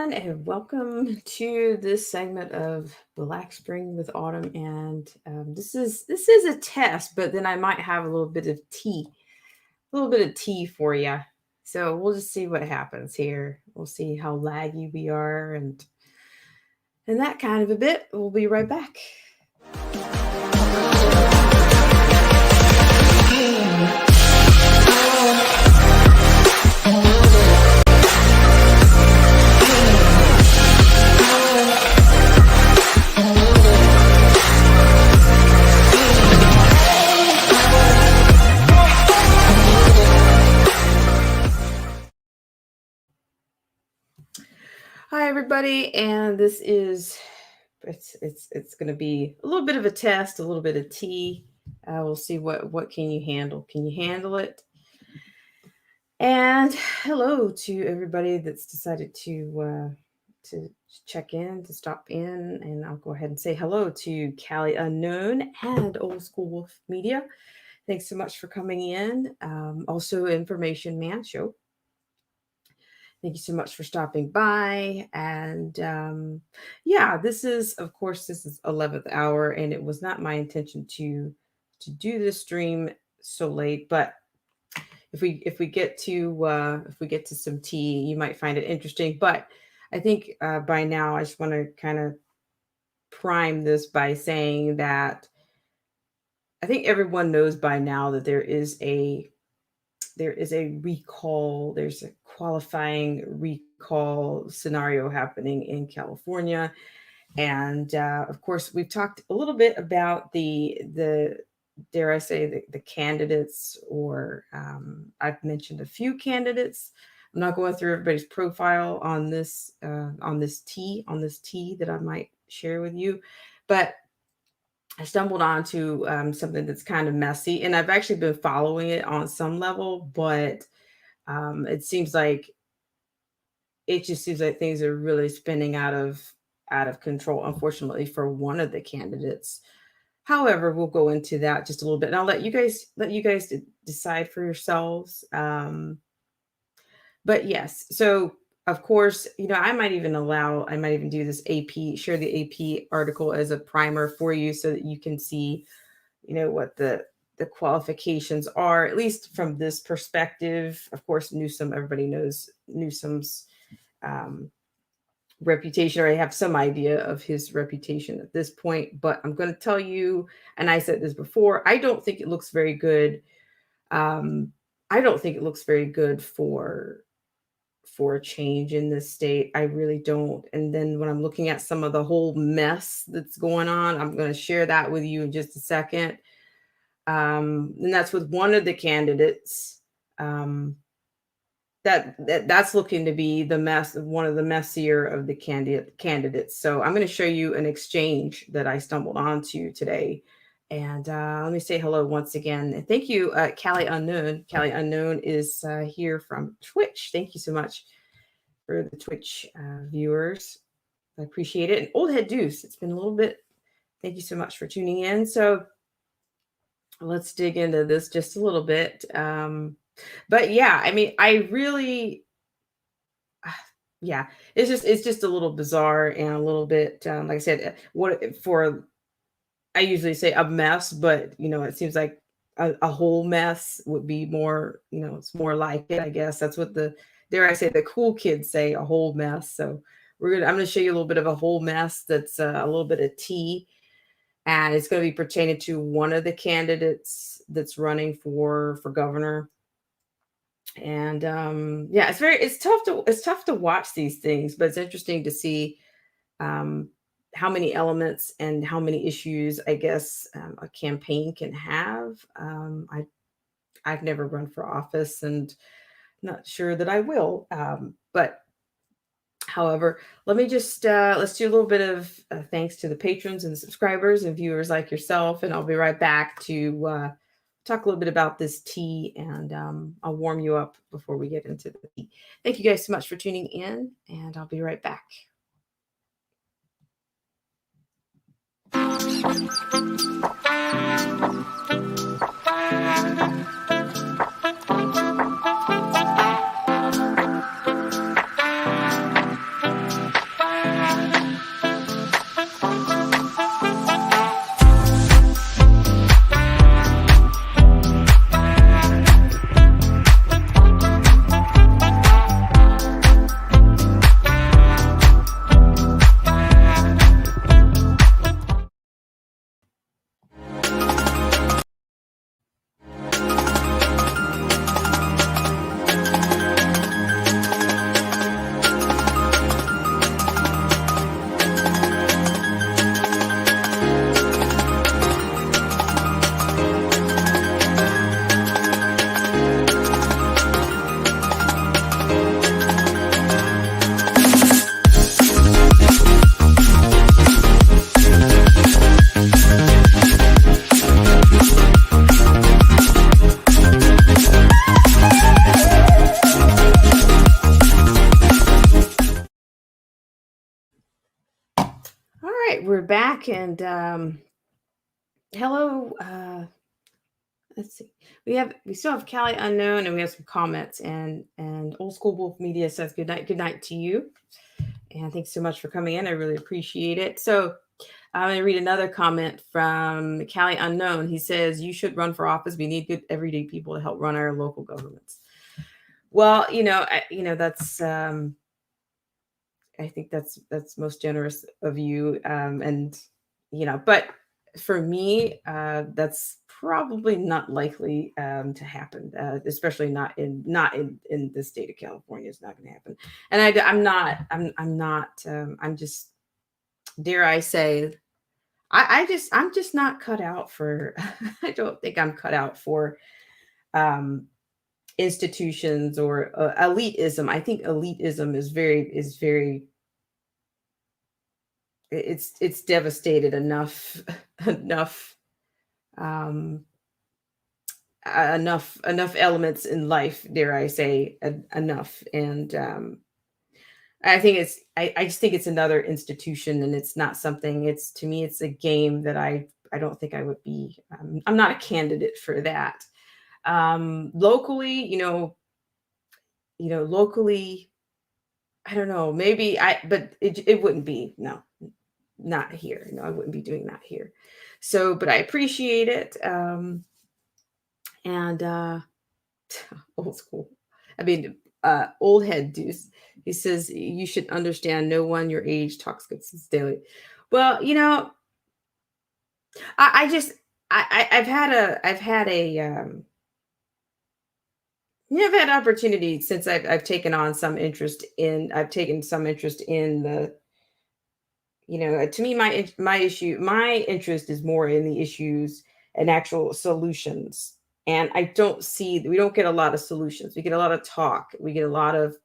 everyone, and welcome to this segment of Black Spring with Autumn. And this is a test, but then I might have a little bit of tea for you. So we'll just see what happens here. We'll see how laggy we are, and that kind of a bit. We'll be right back. Hi, everybody, and this is it's going to be a little bit of a test, a little bit of tea. We'll see what can you handle. Can you handle it? And hello to everybody that's decided to check in, to stop in, and I'll go ahead and say hello to Callie Unknown and Old School Wolf Media. Thanks so much for coming in. Also, Information Man Show. Thank you so much for stopping by. And yeah, of course, this is 11th hour, and it was not my intention to do this stream so late. But if we get to some tea, you might find it interesting. But I think by now, I just want to kind of prime this by saying that I think everyone knows by now that there is a recall, there's a qualifying recall scenario happening in California. And of course, we've talked a little bit about the dare I say, the candidates, or I've mentioned a few candidates. I'm not going through everybody's profile on this tea that I might share with you, but I stumbled onto something that's kind of messy, and I've actually been following it on some level, but it seems like it just seems like things are really spinning out of control, unfortunately, for one of the candidates. However, we'll go into that just a little bit, and I'll let you guys decide for yourselves. But yes, so of course, I might even do this share the AP article as a primer for you so that you can see, what the qualifications are, at least from this perspective. Of course, everybody knows Newsom's reputation, or I have some idea of his reputation at this point, but I'm going to tell you, and I said this before, I don't think it looks very good. I don't think it looks very good for a change in this state. I really don't. And then when I'm looking at some of the whole mess that's going on, I'm going to share that with you in just a second. And that's with one of the candidates. That's looking to be one of the messier of the candidates. So I'm going to show you an exchange that I stumbled onto today. And let me say hello once again. And thank you, Callie Unknown. Callie Unknown is here from Twitch. Thank you so much for the Twitch viewers. I appreciate it. And Old Head Deuce, it's been a little bit. Thank you so much for tuning in. So let's dig into this just a little bit. But yeah, I mean, yeah, it's just a little bizarre and a little bit, like I said, I usually say a mess, but it seems like a whole mess would be more, it's more like it, I guess. That's what dare I say, the cool kids say, a whole mess. So I'm going to show you a little bit of a whole mess that's a little bit of tea. And it's going to be pertaining to one of the candidates that's running for governor. And yeah, it's tough to watch these things, but it's interesting to see how many elements and how many issues, I guess, a campaign can have. I've never run for office, and not sure that I will. But however, let me just let's do a little bit of thanks to the patrons and the subscribers and viewers like yourself, and I'll be right back to talk a little bit about this tea, and I'll warm you up before we get into the tea. Thank you guys so much for tuning in, and I'll be right back. back and hello. Let's see. We still have Callie Unknown and we have some comments and Old School Wolf Media says good night to you. And thanks so much for coming in. I really appreciate it. So I'm going to read another comment from Callie Unknown. He says, "You should run for office. We need good everyday people to help run our local governments." Well, that's I think that's most generous of you. And but for me, that's probably not likely to happen, especially not in the state of California. It's not going to happen. And I'm just, dare I say, I'm just not cut out for. I don't think I'm cut out for um, institutions or elitism. I think elitism is very it's devastated enough enough um enough elements in life, dare I say, enough. And I just think it's another institution, and it's not something. It's, to me, it's a game that I don't think I would be. I'm not a candidate for that. Locally, locally, I don't know, maybe but it wouldn't be, no, not here. No, I wouldn't be doing that here. So, but I appreciate it. And Old school. I mean, old head deuce. He says you should understand no one your age talks good since daily. Well, I just I've had opportunity since I've taken on some interest in I've taken some interest in the to me, my interest is more in the issues and actual solutions. And we don't get a lot of solutions. We get a lot of talk. We get a lot of,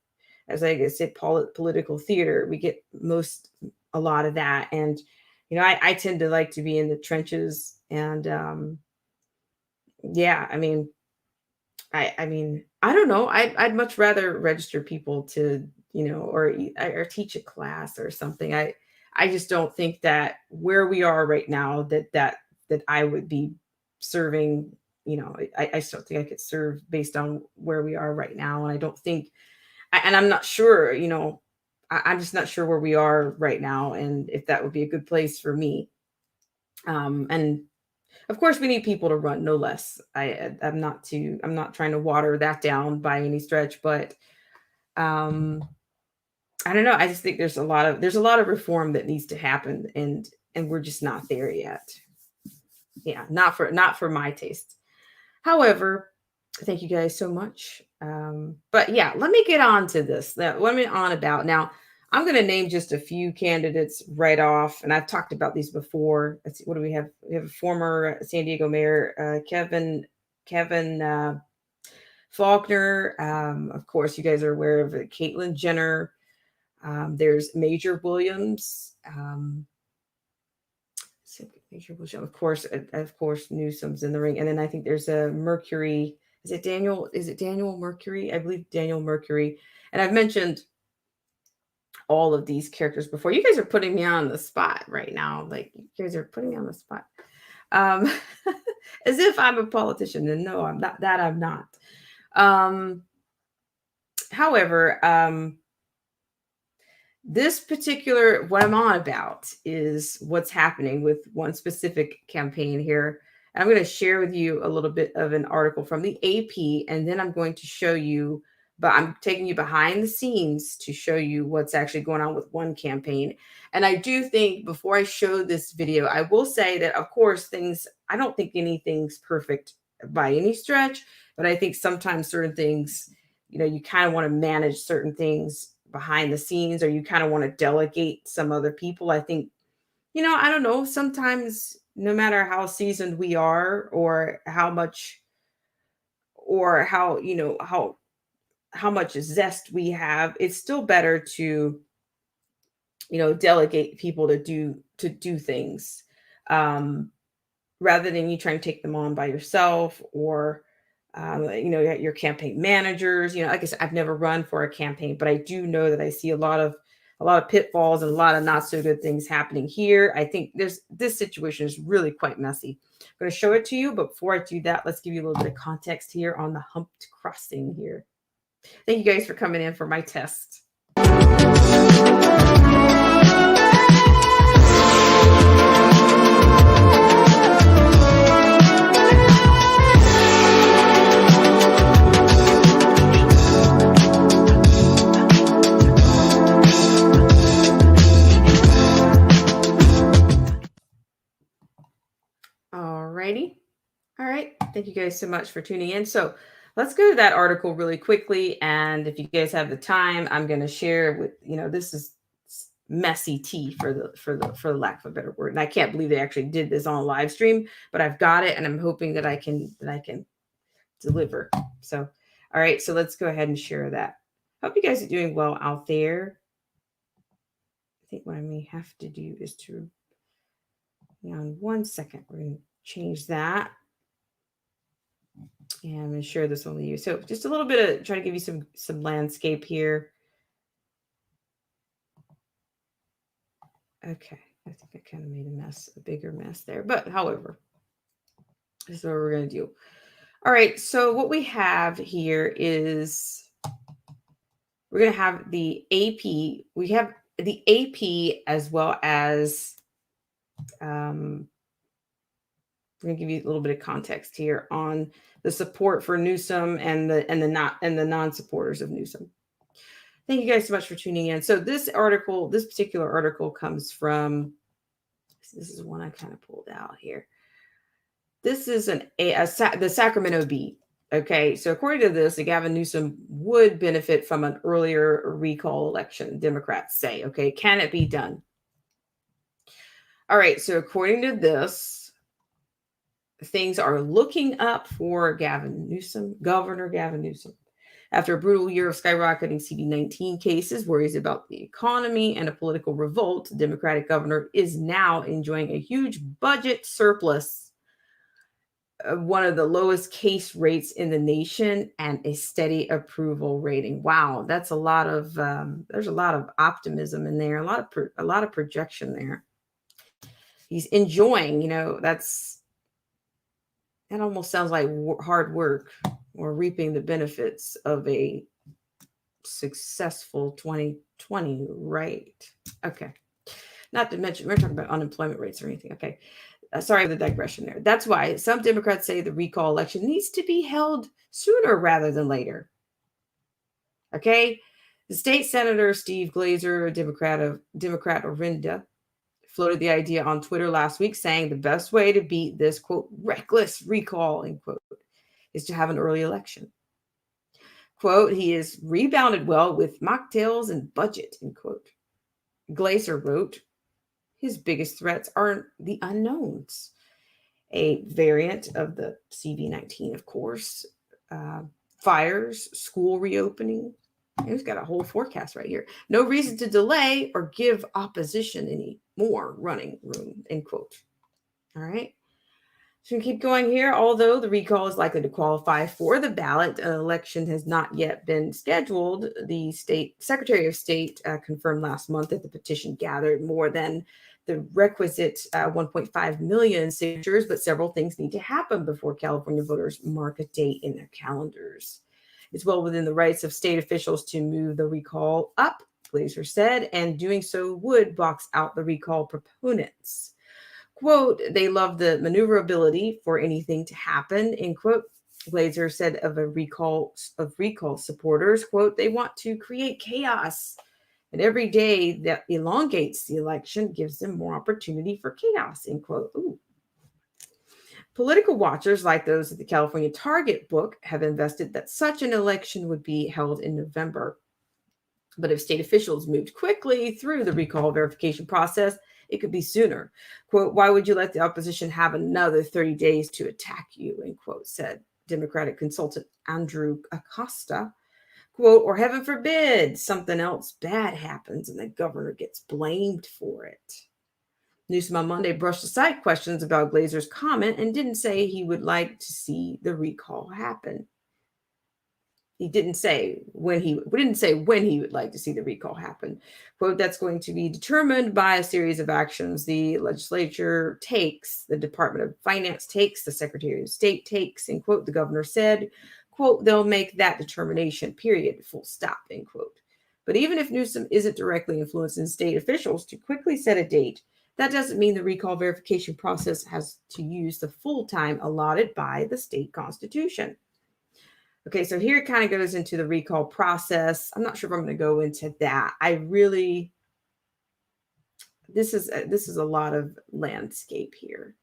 as I said, political theater. We get a lot of that. And I tend to like to be in the trenches. And yeah, I don't know. I'd much rather register people to, or teach a class or something. I just don't think that where we are right now, that I would be serving. I just don't think I could serve based on where we are right now. And I don't think, and I'm not sure. I'm just not sure where we are right now, and if that would be a good place for me. And of course, we need people to run, no less. I'm not trying to water that down by any stretch, but um, I don't know. I just think there's a lot of reform that needs to happen, and we're just not there yet. Yeah, not for my taste. However, thank you guys so much. But yeah, let me get on to this. Let me on about now. I'm going to name just a few candidates right off, and I've talked about these before. Let's see, what do we have? We have a former San Diego mayor, Kevin Faulkner. Of course, you guys are aware of Caitlyn Jenner. There's Major Williams. Major Williams, of course, Newsom's in the ring, and then I think there's a Mercury. Is it Daniel? Is it Daniel Mercury? I believe Daniel Mercury. And I've mentioned all of these characters before. You guys are putting me on the spot right now. Like, you guys are putting me on the spot. Um, as if I'm a politician. And no, I'm not. That I'm not. However, this particular, what I'm on about is what's happening with one specific campaign here. I'm going to share with you a little bit of an article from the AP, and then I'm going to show you, but I'm taking you behind the scenes to show you what's actually going on with one campaign. And I do think, before I show this video, I will say that, of course, I don't think anything's perfect by any stretch, but I think sometimes certain things, you kind of want to manage certain things behind the scenes, or you kind of want to delegate some other people. I think, I don't know, sometimes, no matter how seasoned we are, or how much, or how much zest we have, it's still better to, delegate people to do things, um, rather than you try and take them on by yourself, or your campaign managers. Like I said, I've never run for a campaign, but I do know that I see a lot of a lot of pitfalls and a lot of not so good things happening here. I think this situation is really quite messy. I'm going to show it to you, but before I do that, let's give you a little bit of context here on the humped crossing here. Thank you guys for coming in for my test. Alrighty. All right. Thank you guys so much for tuning in. So let's go to that article really quickly. And if you guys have the time, I'm going to share with, this is messy tea for the lack of a better word. And I can't believe they actually did this on a live stream, but I've got it and I'm hoping that I can deliver. So, all right. So let's go ahead and share that. Hope you guys are doing well out there. I think what I may have to do is to, in 1 second, we're going to change that. And I'm going to share this one with you. So just a little bit of try to give you some landscape here. Okay. I think I kind of made a bigger mess there. But however, this is what we're going to do. All right. So what we have here is we're going to have the AP. We have the AP as well as we're going to give you a little bit of context here on the support for Newsom and the non-supporters of Newsom. Thank you guys so much for tuning in. So this particular article comes from, this is one I kind of pulled out here. This is the Sacramento Bee. Okay, so according to this, Gavin Newsom would benefit from an earlier recall election, Democrats say. Okay, can it be done? All right, so according to this, things are looking up for Governor Gavin Newsom. After a brutal year of skyrocketing CD19 cases, worries about the economy, and a political revolt, the Democratic governor is now enjoying a huge budget surplus, one of the lowest case rates in the nation, and a steady approval rating. Wow, that's a lot of there's a lot of optimism in there, a lot of projection there. He's enjoying, that almost sounds like hard work or reaping the benefits of a successful 2020, right? Okay. Not to mention, we're talking about unemployment rates or anything. Okay. Sorry for the digression there. That's why some Democrats say the recall election needs to be held sooner rather than later. Okay. The state senator, Steve Glazer, a Democrat Orinda, floated the idea on Twitter last week, saying the best way to beat this, quote, reckless recall, end quote, is to have an early election. Quote, he is rebounded well with mocktails and budget, end quote. Glazer wrote, his biggest threats are the unknowns. A variant of the CV19, of course, fires, school reopening. He's got a whole forecast right here. No reason to delay or give opposition any more running room, end quote. All right. So we keep going here. Although the recall is likely to qualify for the ballot, an election has not yet been scheduled. The state Secretary of State confirmed last month that the petition gathered more than the requisite 1.5 million signatures, but several things need to happen before California voters mark a date in their calendars. It's well within the rights of state officials to move the recall up, Glazer said, and doing so would box out the recall proponents. Quote, they love the maneuverability for anything to happen, end quote. Glazer said of recall supporters, quote, they want to create chaos. And every day that elongates the election gives them more opportunity for chaos, end quote. Ooh. Political watchers like those at the California Target book have invested that such an election would be held in November. But if state officials moved quickly through the recall verification process, it could be sooner. Quote, why would you let the opposition have another 30 days to attack you, end quote, said Democratic consultant Andrew Acosta. Quote, or heaven forbid something else bad happens and the governor gets blamed for it. Newsom on Monday brushed aside questions about Glazer's comment and didn't say he would like to see the recall happen. he didn't say when he would like to see the recall happen. Quote, that's going to be determined by a series of actions the legislature takes, the Department of Finance takes, the Secretary of State takes, end quote, the governor said. Quote, they'll make that determination, period, full stop, end quote. But even if Newsom isn't directly influencing state officials to quickly set a date, that doesn't mean the recall verification process has to use the full time allotted by the state constitution. Okay, so here it kind of goes into the recall process. I'm not sure if I'm going to go into that. This is a lot of landscape here.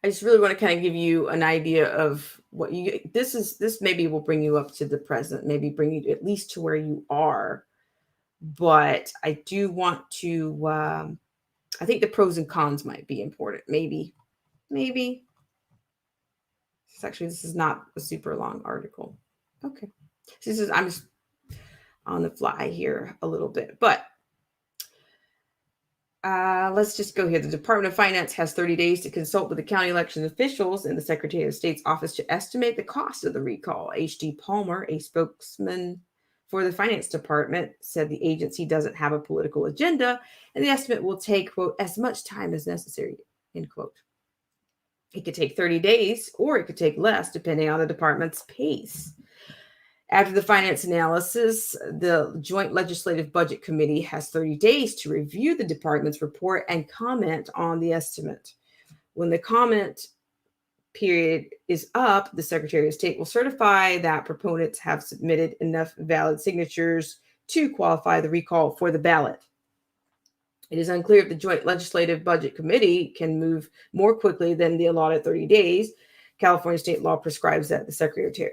I just really want to kind of give you an idea of what this maybe will bring you up to the present, maybe bring you at least to where you are. But I do want to, I think the pros and cons might be important. Maybe. This is not a super long article. Okay. I'm just on the fly here a little bit, but let's just go here. The Department of Finance has 30 days to consult with the county election officials in the Secretary of State's office to estimate the cost of the recall. H.D. Palmer, a spokesman for the Finance Department, said the agency doesn't have a political agenda and the estimate will take, quote, as much time as necessary, end quote. It could take 30 days or it could take less depending on the department's pace. After the finance analysis, the Joint Legislative Budget Committee has 30 days to review the department's report and comment on the estimate. When the comment period is up, the Secretary of State will certify that proponents have submitted enough valid signatures to qualify the recall for the ballot. It is unclear if the Joint Legislative Budget Committee can move more quickly than the allotted 30 days. California state law prescribes that the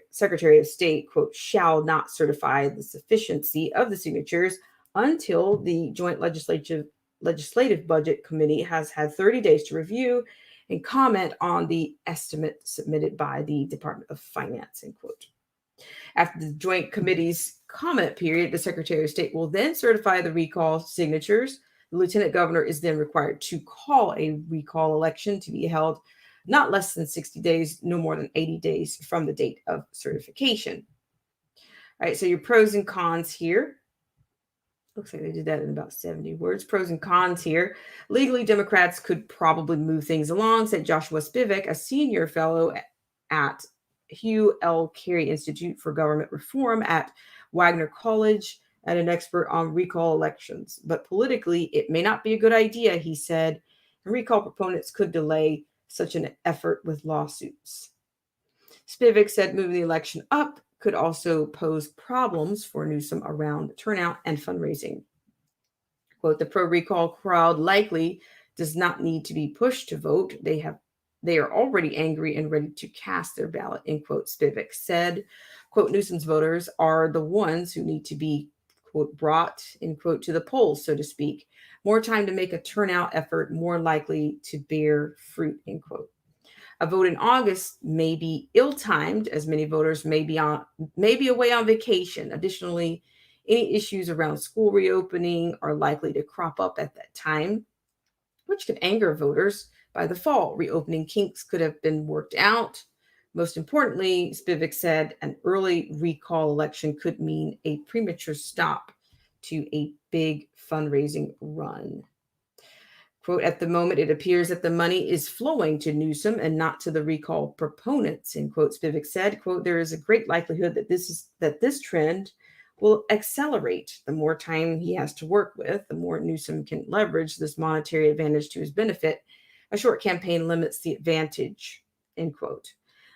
Secretary of State, quote, shall not certify the sufficiency of the signatures until the Joint Legislative Budget Committee has had 30 days to review and comment on the estimate submitted by the Department of Finance, end quote. After the Joint Committee's comment period, the Secretary of State will then certify the recall signatures. The Lieutenant Governor is then required to call a recall election to be held not less than 60 days, no more than 80 days from the date of certification. All right, so your pros and cons here. Looks like they did that in about 70 words. Pros and cons here. Legally, Democrats could probably move things along, said Joshua Spivak, a senior fellow at Hugh L. Carey Institute for Government Reform at Wagner College and an expert on recall elections. But politically, it may not be a good idea, he said, and recall proponents could delay such an effort with lawsuits. Spivak said moving the election up could also pose problems for Newsom around turnout and fundraising. Quote, the pro-recall crowd likely does not need to be pushed to vote. They are already angry and ready to cast their ballot, end quote, Spivak said. Quote, Newsom's voters are the ones who need to be, quote, brought, end quote, to the polls, so to speak. More time to make a turnout effort more likely to bear fruit, end quote. A vote in August may be ill-timed, as many voters may be away on vacation. Additionally, any issues around school reopening are likely to crop up at that time, which could anger voters. By the fall, reopening kinks could have been worked out. Most importantly, Spivak said an early recall election could mean a premature stop to a big fundraising run. Quote, at the moment, it appears that the money is flowing to Newsom and not to the recall proponents, end quote, Spivak said. Quote, there is a great likelihood that this trend will accelerate. The more time he has to work with, the more Newsom can leverage this monetary advantage to his benefit. A short campaign limits the advantage, end quote.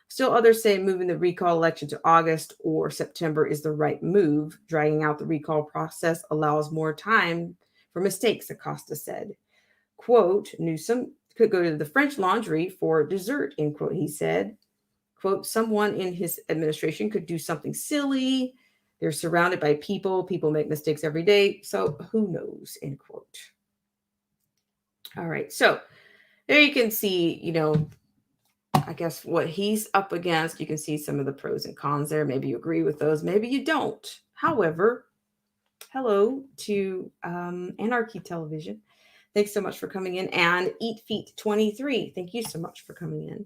Still, others say moving the recall election to August or September is the right move. Dragging out the recall process allows more time for mistakes, Acosta said. Quote, Newsom could go to the French Laundry for dessert, end quote, he said. Quote, someone in his administration could do something silly. They're surrounded by people. People make mistakes every day. So who knows, end quote. All right. So there you can see, I guess what he's up against. You can see some of the pros and cons there. Maybe you agree with those. Maybe you don't. However, hello to Anarchy Television. Thanks so much for coming in. And Eat Feet 23. Thank you so much for coming in.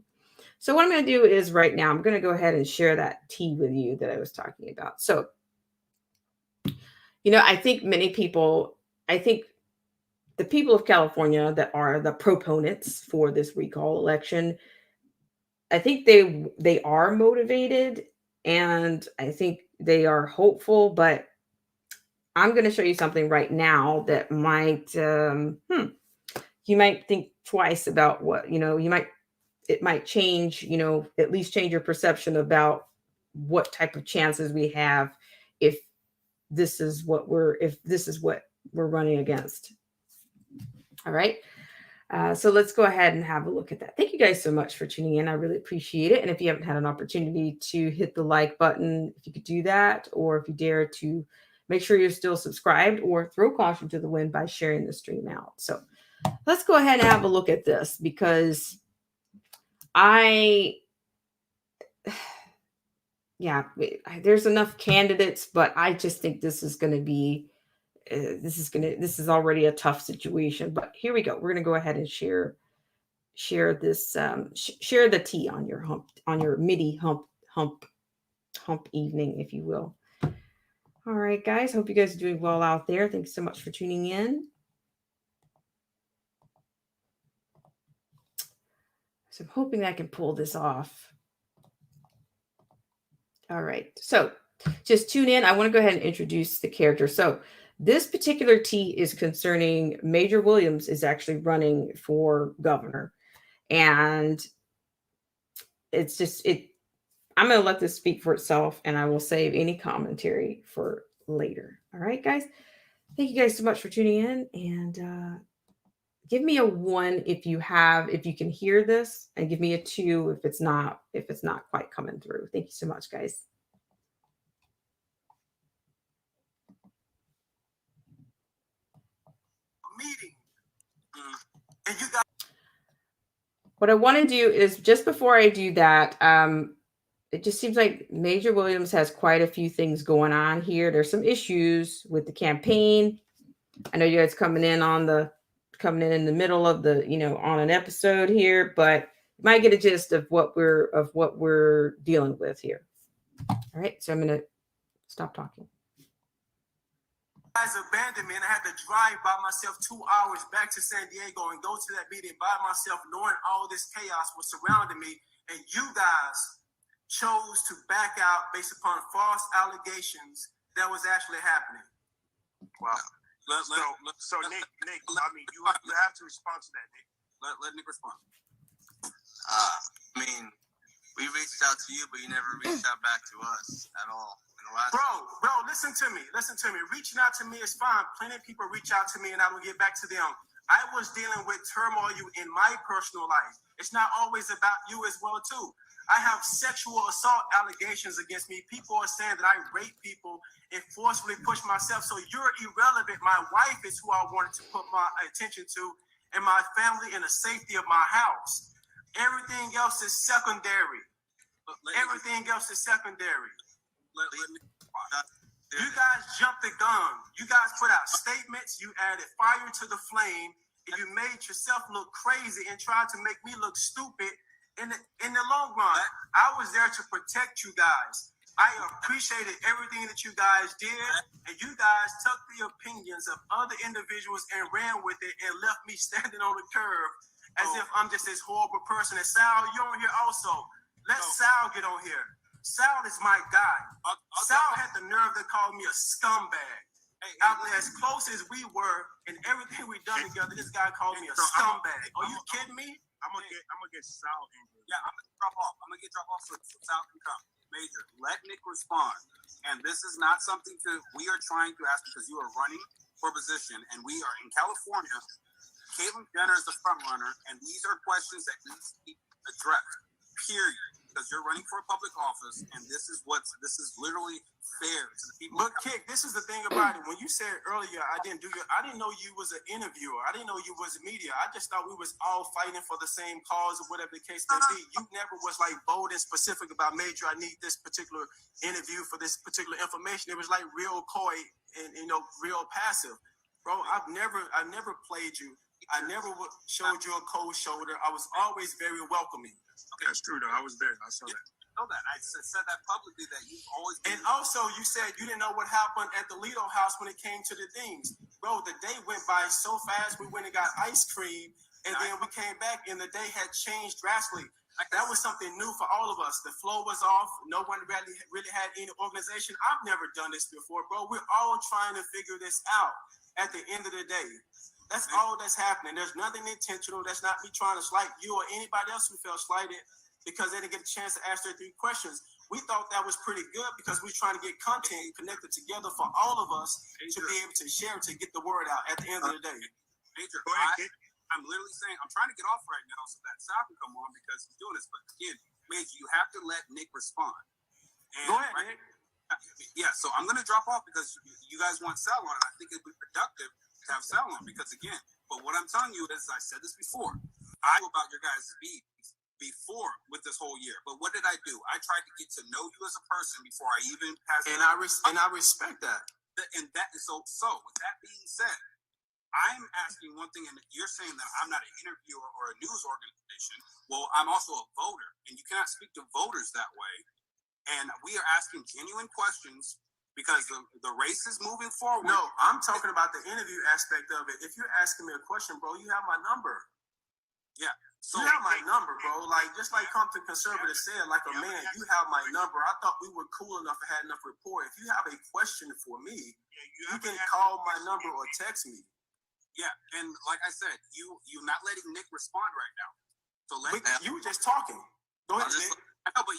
So what I'm going to do is right now, I'm going to go ahead and share that tea with you that I was talking about. So, I think many people, I think the people of California that are the proponents for this recall election, I think they are motivated and I think they are hopeful, but I'm going to show you something right now that might you might think twice about what, it might change, at least change your perception about what type of chances we have if if this is what we're running against. All right. So let's go ahead and have a look at that. Thank you guys so much for tuning in. I really appreciate it. And if you haven't had an opportunity to hit the like button, if you could do that, or if you dare to make sure you're still subscribed or throw caution to the wind by sharing the stream out. So let's go ahead and have a look at this because there's enough candidates, but I just think this is going to be this is already a tough situation. But here we go. We're going to go ahead and share this share the tea on your midi hump evening, if you will. All right, guys. Hope you guys are doing well out there. Thanks so much for tuning in. So I'm hoping I can pull this off. All right. So just tune in. I want to go ahead and introduce the character. So this particular tea is concerning Major Williams is actually running for governor. And it's just I'm going to let this speak for itself and I will save any commentary for later. All right, guys. Thank you guys so much for tuning in and give me a 1 if you can hear this, and give me a 2 if it's not quite coming through. Thank you so much, guys. Meeting. And you got what I want to do is just before I do that, it just seems like Major Williams has quite a few things going on here. There's some issues with the campaign. I know you guys coming in in the middle of the, on an episode here, but you might get a gist of what we're dealing with here. All right, so I'm going to stop talking. Guys abandoned me and I had to drive by myself 2 hours back to San Diego and go to that meeting by myself, knowing all this chaos was surrounding me, and you guys chose to back out based upon false allegations that was actually happening. Wow. So Nick, I mean, you have to respond to that, Nick. Let Nick respond. We reached out to you, but you never reached out back to us at all. Bro, listen to me. Reaching out to me is fine. Plenty of people reach out to me and I will get back to them. I was dealing with turmoil in my personal life. It's not always about you as well, too. I have sexual assault allegations against me. People are saying that I rape people and forcefully push myself. So you're irrelevant. My wife is who I wanted to put my attention to, and my family and the safety of my house. Everything else is secondary. You guys jumped the gun. You guys put out statements. You added fire to the flame. And you made yourself look crazy and tried to make me look stupid. In the long run, I was there to protect you guys. I appreciated everything that you guys did, and you guys took the opinions of other individuals and ran with it and left me standing on the curb as if I'm just this horrible person. And Sal, you're on here also. Let Sal get on here. Sal is my guy. Sal had the nerve to call me a scumbag. Out there, as close as we were and everything we done together, this guy called me a scumbag. Are you kidding me? I'm gonna get Sal in here. Yeah, I'm gonna drop off. So Sal can come. Major, let Nick respond. And this is not something we are trying to ask because you are running for position, and we are in California. Caitlyn Jenner is the front runner, and these are questions that need to be addressed. Period. Because you're running for a public office, and this is literally fair to the people. But Kick, this is the thing about it. When you said earlier, I didn't know you was an interviewer. I didn't know you was media. I just thought we was all fighting for the same cause or whatever the case may be. You never was like bold and specific about Major. I need this particular interview for this particular information. It was like real coy and real passive. Bro, I've never played you I never showed you a cold shoulder. I was always very welcoming. Okay, that's true though. I was there. I saw that. Know that I said that publicly that you've always been. And also you said you didn't know what happened at the Lido house when it came to the things. Bro, the day went by so fast. We went and got ice cream, and then we came back and the day had changed drastically. That was something new for all of us. The flow was off. No one really had any organization. I've never done this before, bro. We're all trying to figure this out at the end of the day. That's all that's happening. There's nothing intentional. That's not me trying to slight you or anybody else who felt slighted because they didn't get a chance to ask their 3 questions. We thought that was pretty good because we're trying to get content connected together for all of us to be able to share, to get the word out at the end of the day. Major, I'm literally saying, I'm trying to get off right now so that Sal can come on because he's doing this. But again, Major, you have to let Nick respond. And go ahead, Nick. Yeah, so I'm going to drop off because you guys want Sal on, and I think it'd be productive to have Sal on because, again, but what I'm telling you is, I said this before, I knew about your guys' beats before with this whole year. But what did I do? I tried to get to know you as a person before I even passed. And I respect that. And that is so. With that being said, I'm asking one thing, and you're saying that I'm not an interviewer or a news organization. Well, I'm also a voter, and you cannot speak to voters that way. And we are asking genuine questions because the race is moving forward. No, I'm talking about the interview aspect of it. If you're asking me a question, bro, you have my number. Yeah. So you have my number, bro. Like, just like Compton Conservative said, like a man, you have my number. I thought we were cool enough and had enough rapport. If you have a question for me, you can call my number or text me. Yeah, and like I said, you're not letting Nick respond right now. So you were just talking. Go ahead, Nick. No, but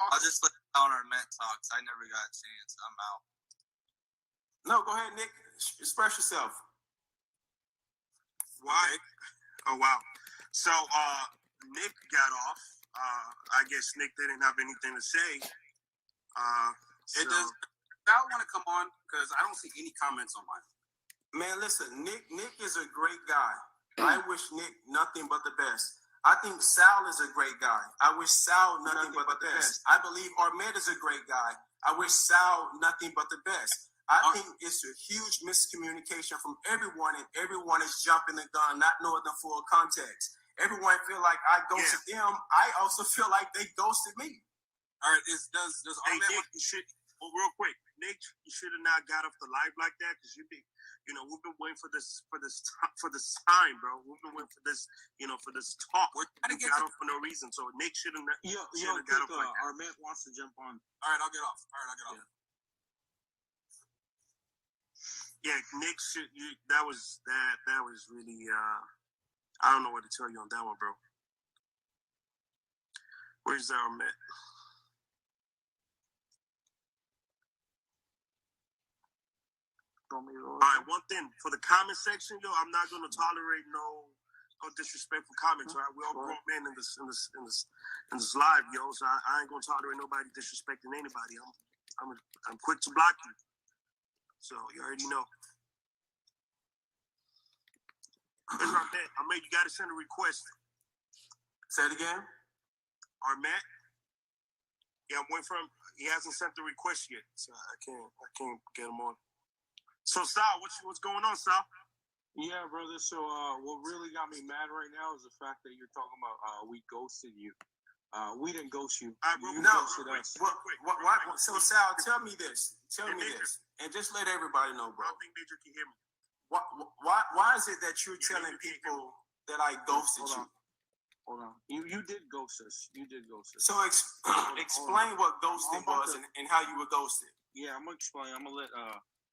I'll just let Armette talk. I never got a chance. I'm out. No, go ahead, Nick. Express yourself. Why? Okay. Oh wow. So Nick got off. I guess Nick didn't have anything to say. It does. I don't want to come on because I don't see any comments on mine. Man, listen, Nick is a great guy. I wish Nick nothing but the best. I think Sal is a great guy. I wish Sal nothing but the best. I believe Armette is a great guy. I wish Sal nothing but the best. I think it's a huge miscommunication from everyone, and everyone is jumping the gun, not knowing the full context. Everyone feel like I ghosted them. I also feel like they ghosted me. All right, does Armette... Hey, Nick, well, real quick, Nick, you should have not got off the live like that because we've been waiting for this time, bro. We've been waiting for this, for this talk. We're trying to get off for no reason. So Nick should have got off like that. Armette wants to jump on. All right, I'll get off. Yeah, Nick should. That was really. I don't know what to tell you on that one, bro. Where's Armette? All right, one thing for the comment section, yo, I'm not gonna tolerate no disrespectful comments. Right, we all grown men in this live, yo. So I ain't gonna tolerate nobody disrespecting anybody. I'm quick to block you. So you already know. Armette, you gotta send a request. Say it again. Armette. Yeah, I'm waiting for him. He hasn't sent the request yet, so I can't get him on. So Sal, what's going on, Sal? Yeah, brother. So what really got me mad right now is the fact that you're talking about we ghosted you. We didn't ghost you. You ghosted us. So Sal, tell me this, and just let everybody know, bro. I don't think Major can hear me. Why is it that you're telling people that I ghosted you? Hold on. You did ghost us. So explain what ghosting was and how you were ghosted. Yeah, I'm gonna explain. I'm gonna let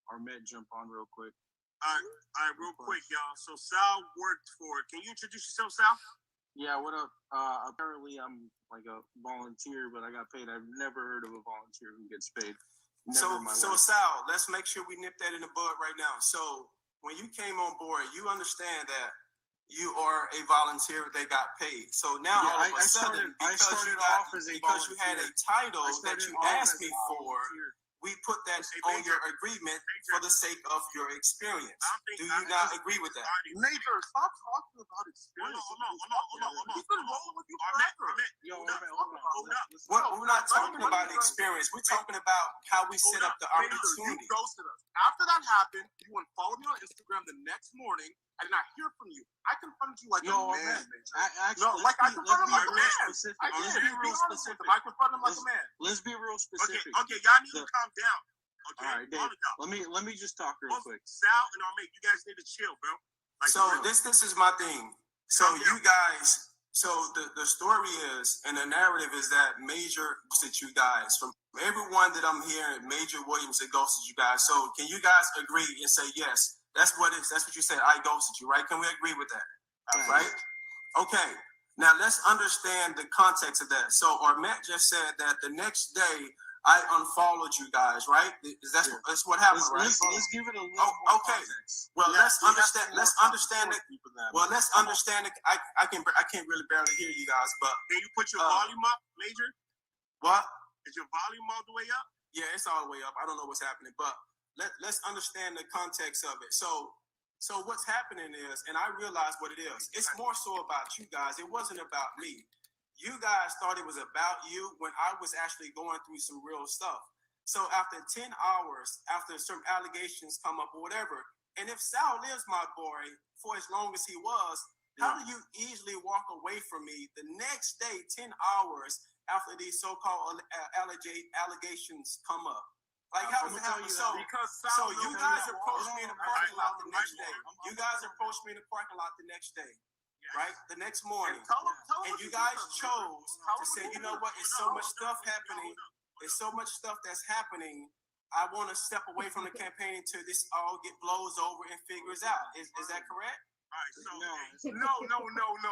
Armette jump on real quick. All right, real quick, y'all. So Sal worked for. Can you introduce yourself, Sal? Yeah, what up? Apparently I'm like a volunteer, but I got paid. I've never heard of a volunteer who gets paid. So Sal, let's make sure we nip that in the bud right now. So when you came on board, you understand that you are a volunteer that got paid. So now all of a sudden, because you had a title that you asked me for, we put that on your agreement for the sake of your experience. Do you not agree with that? Major, stop talking about experience. Hold on. He's been rolling with you forever. We're not talking about experience. We're talking about how we set up the opportunity. You ghosted us. After that happened, you went follow me on Instagram the next morning, I did not hear from you. I confronted you like a Yo, man. Actually, No, like I confronted him like a man. Specific. I Let's did. be Be real honest with specific. him. I confronted him like a man. Let's be real Okay, specific. okay, y'all need So- to calm down. Okay, All right, Dave. all of y'all. Let me just talk real quick. Sal and Armand, you guys need to chill, bro. Like, So for real. this is my thing. So you guys, so the story is, and the narrative is that Major ghosted you guys. From everyone that I'm hearing, Major Williams had ghosted you guys. So can you guys agree and say yes? That's what you said. I ghosted you, right? Can we agree with that? Right? Okay. Now let's understand the context of that. So Armand just said that the next day I unfollowed you guys, right? That's what happened, right? Let's give it a little more okay. context. Well, Yeah, let's we have understand. to Let's more understand it. people than that. Well, let's understand it. I can't really barely hear you guys, but Can you put your volume up, Major? what? Is your volume all the way up? Yeah, it's all the way up. I don't know what's happening, but let's understand the context of it. So what's happening is, and I realize what it is. It's more so about you guys. It wasn't about me. You guys thought it was about you when I was actually going through some real stuff. So after 10 hours, after some allegations come up or whatever, and if Sal is my boy for as long as he was, how do you easily walk away from me the next day, 10 hours after these so-called allegations come up? Like, how does it happen? So you guys approached me in the parking lot the next day. You guys approached me in the parking lot the next day, right? The next morning. And you guys chose to say, you know what, it's so much stuff happening. There's so much stuff that's happening. I want to step away from the campaign until this all blows over and figures out. Is that correct? All right, so No. no.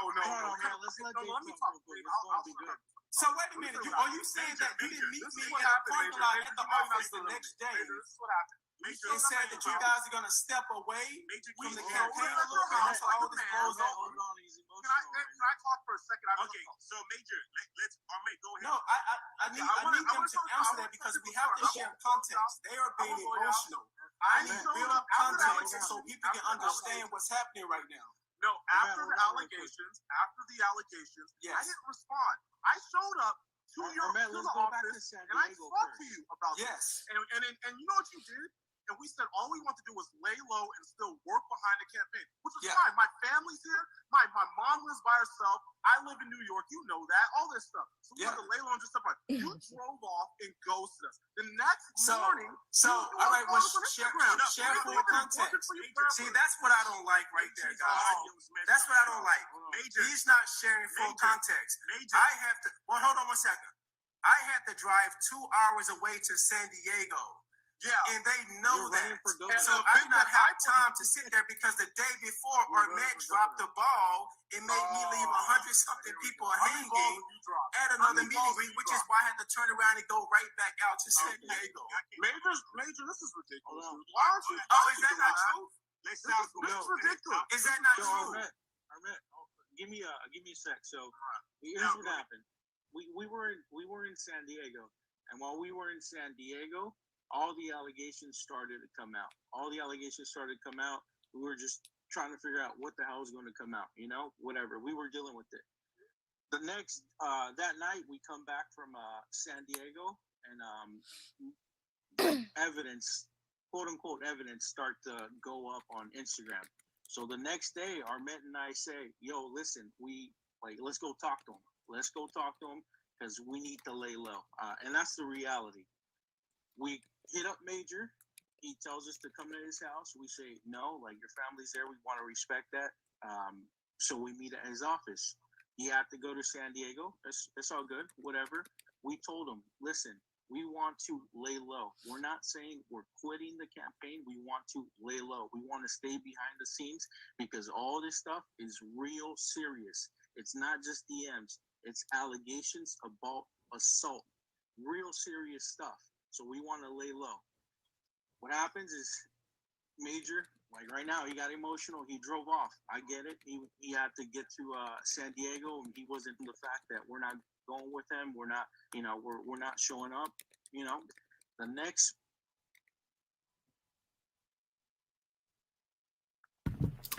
Let's let Dave Let me talk talk. real quick. It's gonna be good. So wait a minute. Are you saying that you didn't meet me in the parking lot at the office the next day This is what happened. and said that you guys are going to step away from the campaign a little bit until all this blows over? Hold on, he's Can emotional. I talk for a second? Okay, so Major, let's Armand, go ahead. No, I need them to answer that because we have to share context. They are being emotional. I need to build up context so people can understand what's happening right now. No, after the allegations, I Yes. didn't respond. I showed up to your Armand, to let's the go back to office San and I Diego spoke to first. you about this. Yes. And you know what you did? And we said all we want to do was lay low and still work behind the campaign, which is Yeah. fine. My family's here. My mom lives by herself. I live in New York. You know that. All this stuff. So we Yeah. had to lay low and just stuff like you drove off and ghosted us. The next So, morning, all right, well, share full context. See, that's what I don't like right there, guys. That's what I don't like. Major, He's not sharing full Major. context. Major. I have to, well, hold on 1 second. I had to drive 2 hours away to San Diego. Yeah. And they know You're running that. for And governor. so I did not have time to sit there because the day before Armand dropped the ball, it made me leave 100-something people hanging at another meeting, which is why I had to turn around and go right back out to San Diego. Major, this is ridiculous. Hold on. Why aren't you? Oh, is that not true? This is ridiculous. Is that not Yo, true? Armand, give me a sec. So here's what happened. We were in San Diego, and while we were in San Diego, all the allegations started to come out. We were just trying to figure out what the hell is going to come out. Whatever. We were dealing with it. The next that night, we come back from San Diego, and evidence, quote unquote evidence, start to go up on Instagram. So the next day, Armand and I say, "Yo, listen, let's go talk to him because we need to lay low." And that's the reality. We hit up Major. He tells us to come to his house. We say, "No, your family's there. We want to respect that." So we meet at his office. He had to go to San Diego. It's all good. Whatever. We told him, "Listen, we want to lay low. We're not saying we're quitting the campaign. We want to lay low. We want to stay behind the scenes because all this stuff is real serious. It's not just DMs. It's allegations about assault. Real serious stuff. So we want to lay low." What happens is Major, right now, he got emotional. He drove off. I get it. He had to get to San Diego, and he wasn't the fact that we're not going with him. We're not, we're not showing up. The next.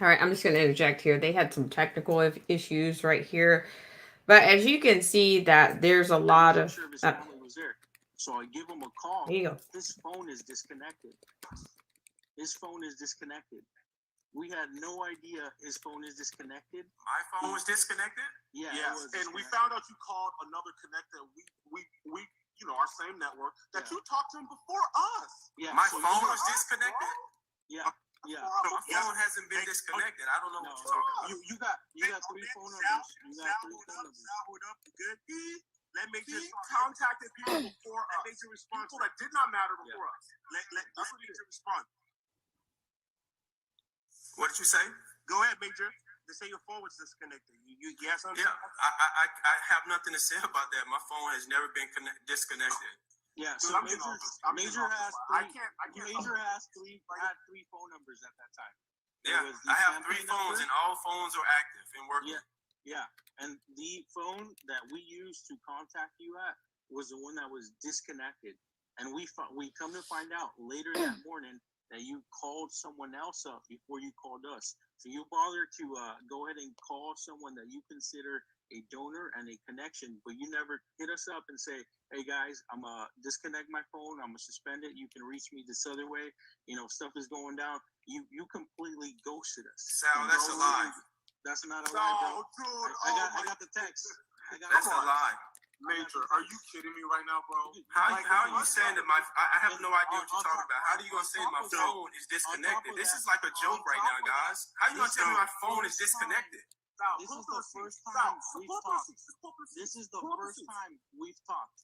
All right, I'm just going to interject here. They had some technical issues right here. But as you can see that there's a lot of... Sure his family was there. So I give him a call. There you go. His phone is disconnected. We had no idea his phone is disconnected. My phone was disconnected. Yeah, it Yes, was and we disconnected. found out you called another connector. We, you know, our same network that Yeah. you talked to him before us. Yeah, My so phone you- was disconnected. Yeah, yeah. My phone hasn't been disconnected. I don't know No, what you're talking about. you got three phone numbers. You got three phone numbers. Hold up, you good? Let me He just contacted people before us. Major response. People that did not matter before us. That's what Major respond. What did you say? Go ahead, Major. They say your phone was disconnected. You yes, I'm Yeah, I have nothing to say about that. My phone has never been disconnected. Yeah, Dude, so I'm getting off this. I'm getting Major off this has one. I three. can't. Major has three phone numbers at that time. Yeah, There was the I have campaign 3 phones, number. and all phones are active and working. Yeah, and the phone that we used to contact you at was the one that was disconnected, and we come to find out later that morning that you called someone else up before you called us. So you bothered to go ahead and call someone that you consider a donor and a connection, but you never hit us up and say, "Hey guys, I'm disconnect my phone. I'm gonna suspend it. You can reach me this other way. You know, stuff is going down." You completely ghosted us. Sal, And that's a lie. That's not a lie, bro. No, dude. I got the text. That's a lie. Major, are you kidding me right now, bro? How are you saying that I have no idea what you're talking about. How are you gonna say my phone is disconnected? This is like a joke right now, guys. How you gonna tell me my phone is disconnected? Sal, This pull is up the those first seats. time Sal, we've pull up talked. those seats. Pull up those This seats. is the Pull up those first seats. time we've talked.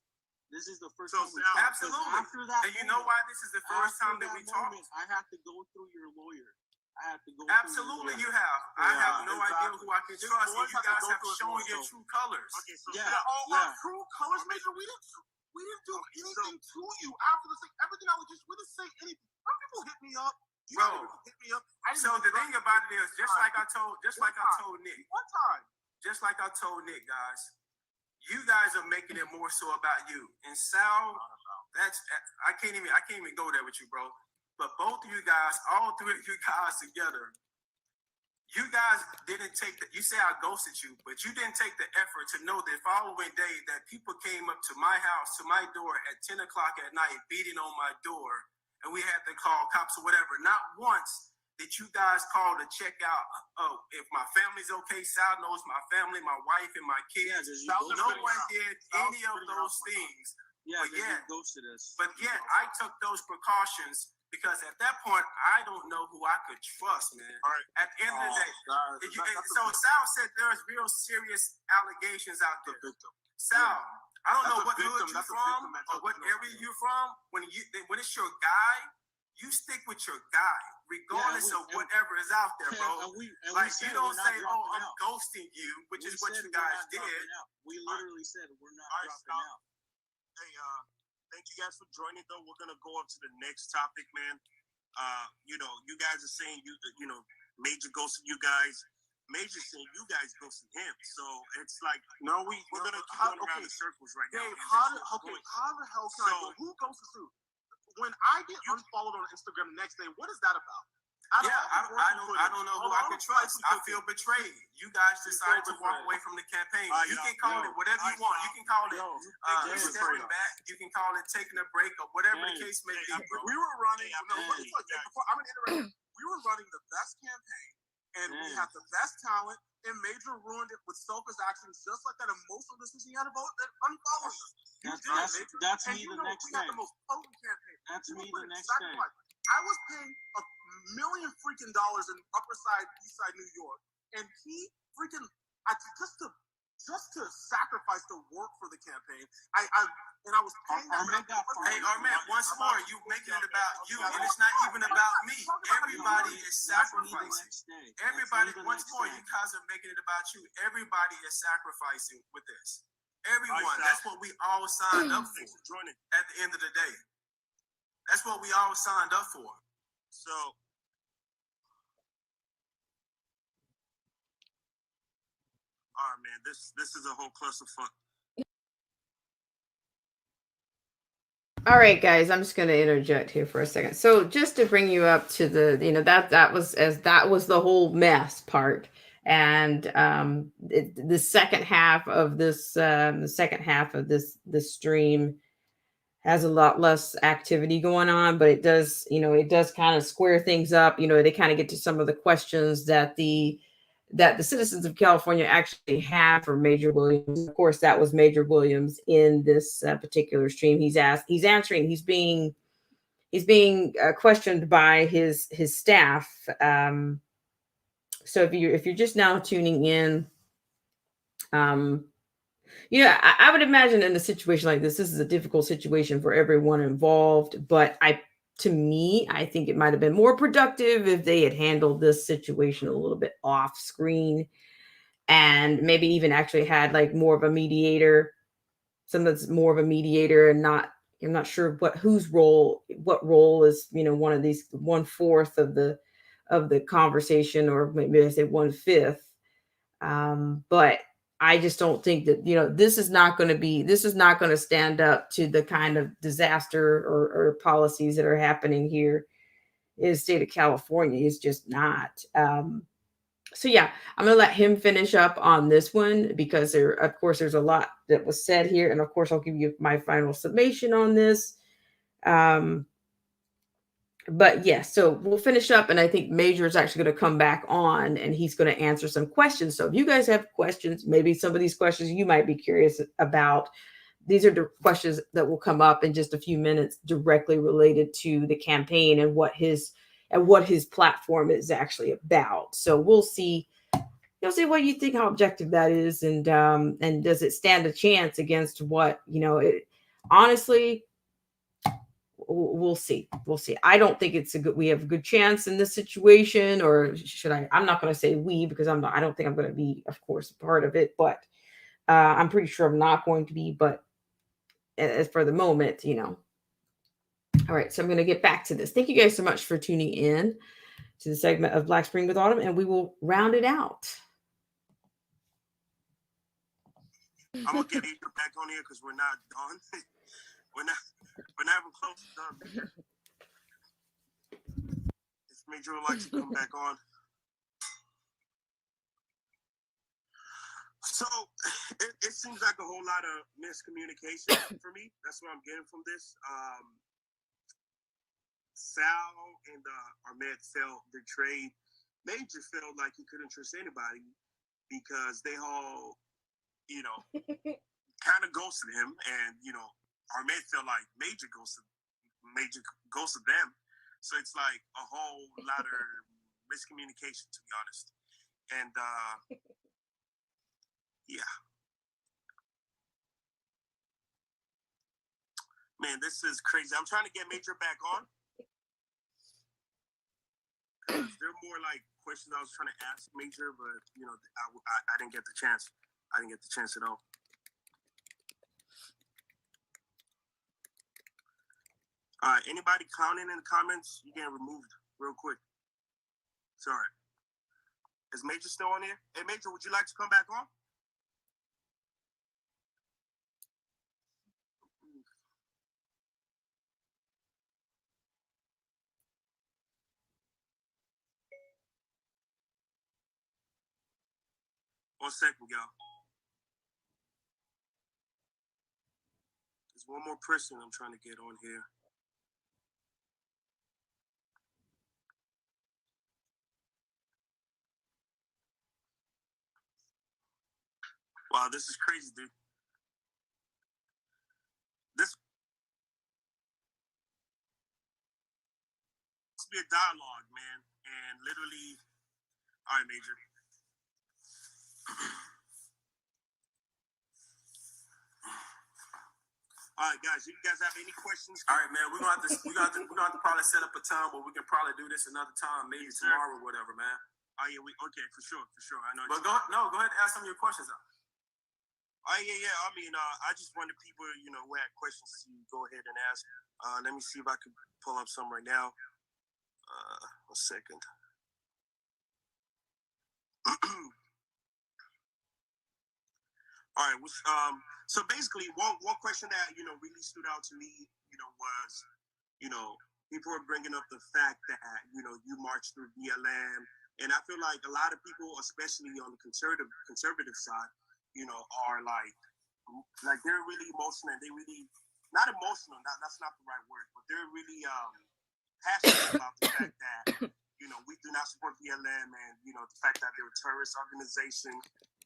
This is the first So, time we've Sal, talked. Absolutely. After that And you know moment- why this is the first after time that we talked? moment, I have to go through your lawyer. I have to go. Absolutely, you have. I have no idea who I can This trust, boy and you has to guys go have through his shown lawyer. your true colors. Okay, so Yeah. Our true colors, Major. We didn't do anything to you after the thing. Everything I was just. We didn't say anything. Some people hit me up. You Bro. didn't even hit me up. I didn't So even the drop thing you. about it is, just like I told Nick, One time. just like I told Nick, guys, you guys are making it more so about you. And Sal, I can't even go there with you, bro. But both of you guys, all 3 of you guys together, you guys didn't take you say I ghosted you, but you didn't take the effort to know the following day that people came up to my house, to my door at 10 o'clock at night, beating on my door, and we had to call cops or whatever. Not once did you guys call to check out, if my family's okay. Sal knows my family, my wife, and my Yeah, kids. there's you Sal's No ghosted one us. did Sal's any of pretty those awesome. things. Yeah, but there's yet- you ghosted us. But yet, I took those precautions because at that point, I don't know who I could trust, man. All right. At the end of the day, God, so Sal said there's real serious allegations out there. Sal, I don't That's know a what victim. hood you're That's a from victim or what mentality. area you're from. When it's your guy, you stick with your guy, regardless of whatever is out there, bro. And we Like, said you don't we're not say, "Oh, dropping I'm out." ghosting you," which We is what said you we're guys not did. dropping out. We literally said we're not All right, dropping stop. out. Hey, thank you guys for joining. Though we're gonna go up to the next topic, man. You know, you guys are saying you know, Major ghosted you guys. Major saying you guys ghosted him. So it's like No, we're gonna keep how- going around okay. in circles right now. Dave, and how this the is going- hell can I So- go? Who goes to sue? When I get unfollowed on Instagram the next day, what is that about? Out of Yeah, all the work I you don't put I in, don't know all who the I hard can work trust. you I put feel in. betrayed. You guys You decided feel to walk betrayed. away from the campaign. Yeah, You can call it whatever you want. You can call it Yo, Dave, stepping betrayed back. You can call it taking a break or whatever the Dave, case may be, Dave, bro. We were running. Hey, No, Dave, before, I'm gonna interrupt. We were running the best campaign, and we Dave. had the best talent. And Major ruined it with selfish actions, just like that emotional decision he had to vote and unfollow us. You did it, Major. That's And me you the know next we had day. the most potent campaign. That's You me put the in next day. sacrifice. I was paying $1 million freaking dollars in Upper Side, East Side, New York, and he freaking just to sacrifice the work for the campaign. I was paying that. Armand got Hey, Armand, once more, you making it about you, and it's not even about me. Everybody is That's me the sacrificing. next day. Everybody, That's me the once next more, day. you guys are making it about you. Everybody is sacrificing with this. Everyone. All right, That's what we all signed up for Thanks for joining. at the end of the day. That's what we all signed up for. So, all right, man. This is a whole clusterfuck. All right, guys, I'm just going to interject here for a second. So just to bring you up to the, that was the whole mess part. And the second half of this stream has a lot less activity going on, but it does, it does kind of square things up. They kind of get to some of the questions that the citizens of California actually have for Major Williams. Of course, that was Major Williams in this particular stream. He's answering, he's being questioned by his staff. So if you're just now tuning in, I would imagine in a situation like this is a difficult situation for everyone involved. But to me, I think it might have been more productive if they had handled this situation a little bit off screen, and maybe even actually had like more of a mediator, someone that's more of a mediator, and not, I'm not sure what role is, one of these 1/4 of the conversation, or maybe I say 1/5. But I just don't think that, this is not going to stand up to the kind of disaster or policies that are happening here in the state of California. It's just not. So yeah, I'm going to let him finish up on this one, because of course, there's a lot that was said here. And of course, I'll give you my final summation on this. But yes, so we'll finish up, and I think Major is actually going to come back on, and he's going to answer some questions. So if you guys have questions, maybe some of these questions you might be curious about, these are the questions that will come up in just a few minutes, directly related to the campaign and what his platform is actually about. So we'll see. You'll see what you think, how objective that is, and does it stand a chance against what, honestly, we'll see. I don't think we have a good chance in this situation, or I'm not going to say we, because I don't think I'm going to be, of course, part of it, but I'm pretty sure I'm not going to be. But as for the moment, all right, so I'm going to get back to this. Thank you guys so much for tuning in to the segment of Black Spring with Autumn, and we will round it out. I'm gonna get Adrian back on here because we're not done. we're not even close to done. If Major would like to come back on. So it seems like a whole lot of miscommunication for me. That's what I'm getting from this. Sal and Ahmed felt betrayed. Major felt like he couldn't trust anybody because they all, kind of ghosted him, and Ahmed felt like Major ghosted them. So it's like a whole lot of miscommunication, to be honest. And yeah, man, this is crazy. I'm trying to get Major back on. There are more like questions I was trying to ask Major, but I didn't get the chance. I didn't get the chance at all. All right, anybody clowning in the comments, you getting removed real quick. Sorry. Is Major still on here? Hey, Major, would you like to come back on? One second, y'all. There's one more person I'm trying to get on here. Wow, this is crazy, dude. This must be a dialogue, man. And literally, all right, Major. All right, guys. You guys have any questions? All right, man. We're gonna have to probably set up a time where we can probably do this another time, maybe tomorrow or whatever, man. Oh yeah, okay, for sure. I know. But go ahead and ask some of your questions out. Oh yeah. I mean, I just wanted people, who had questions to go ahead and ask. Let me see if I can pull up some right now. A second. All right. So basically, one question that really stood out to me, was, people are bringing up the fact that you marched through BLM, and I feel like a lot of people, especially on the conservative side, are like they're really emotional, and they really not emotional. That's not the right word, but they're really passionate about the fact that we do not support BLM, and the fact that they're a terrorist organization.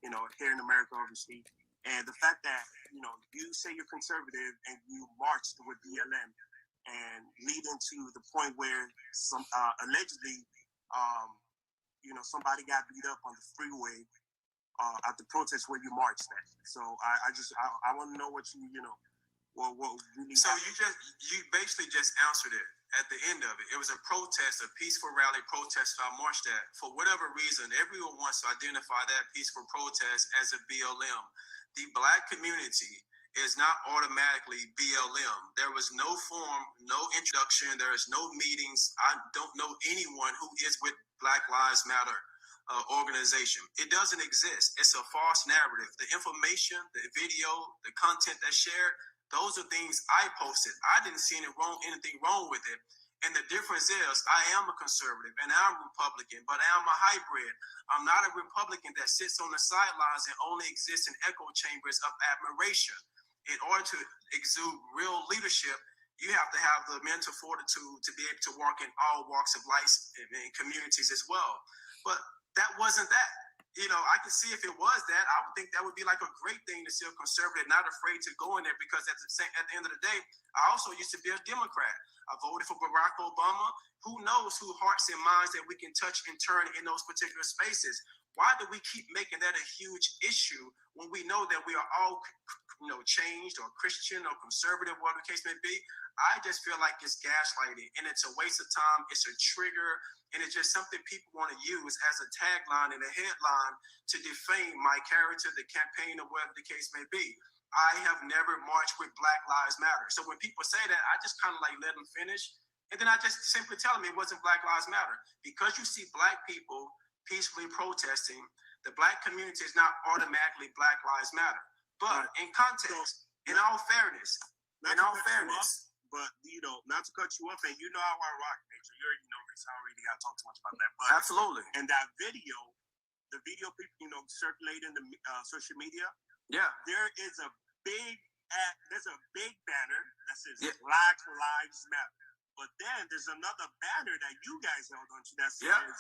Here in America, obviously, and the fact that you say you're conservative and you marched with BLM, and leading to the point where some allegedly, somebody got beat up on the freeway at the protest where you marched at. So I want to know what what really. So you basically just answered it at the end of it. It was a protest, a peaceful rally protest I marched at. For whatever reason, everyone wants to identify that peaceful protest as a BLM. The Black community is not automatically BLM. There was no form, no introduction. There is no meetings. I don't know anyone who is with Black Lives Matter organization. It doesn't exist. It's a false narrative. The information, the video, the content that's shared, those are things I posted. I didn't see anything wrong with it. And the difference is I am a conservative and I'm Republican, but I am a hybrid. I'm not a Republican that sits on the sidelines and only exists in echo chambers of admiration. In order to exude real leadership, you have to have the mental fortitude to be able to walk in all walks of life and communities as well. But that wasn't that. I can see if it was that, I would think that would be like a great thing to see a conservative not afraid to go in there, because at the end of the day, I also used to be a Democrat. I voted for Barack Obama. Who knows who hearts and minds that we can touch and turn in those particular spaces? Why do we keep making that a huge issue when we know that we are all changed or Christian or conservative, whatever the case may be? I just feel like it's gaslighting, and it's a waste of time. It's a trigger, and it's just something people want to use as a tagline and a headline to defame my character, the campaign, or whatever the case may be. I have never marched with Black Lives Matter. So when people say that, I just kind of like let them finish, and then I just simply tell them it wasn't Black Lives Matter. Because you see Black people peacefully protesting, the Black community is not automatically Black Lives Matter. But in context, in all fairness, but not to cut you off, and how I rock, Major. You already know this. I don't really got to talk too much about that. But absolutely. And that video, the video people, circulating the social media. Yeah. There is a big banner that says Black Lives Matter. But then there's another banner that you guys held onto that says,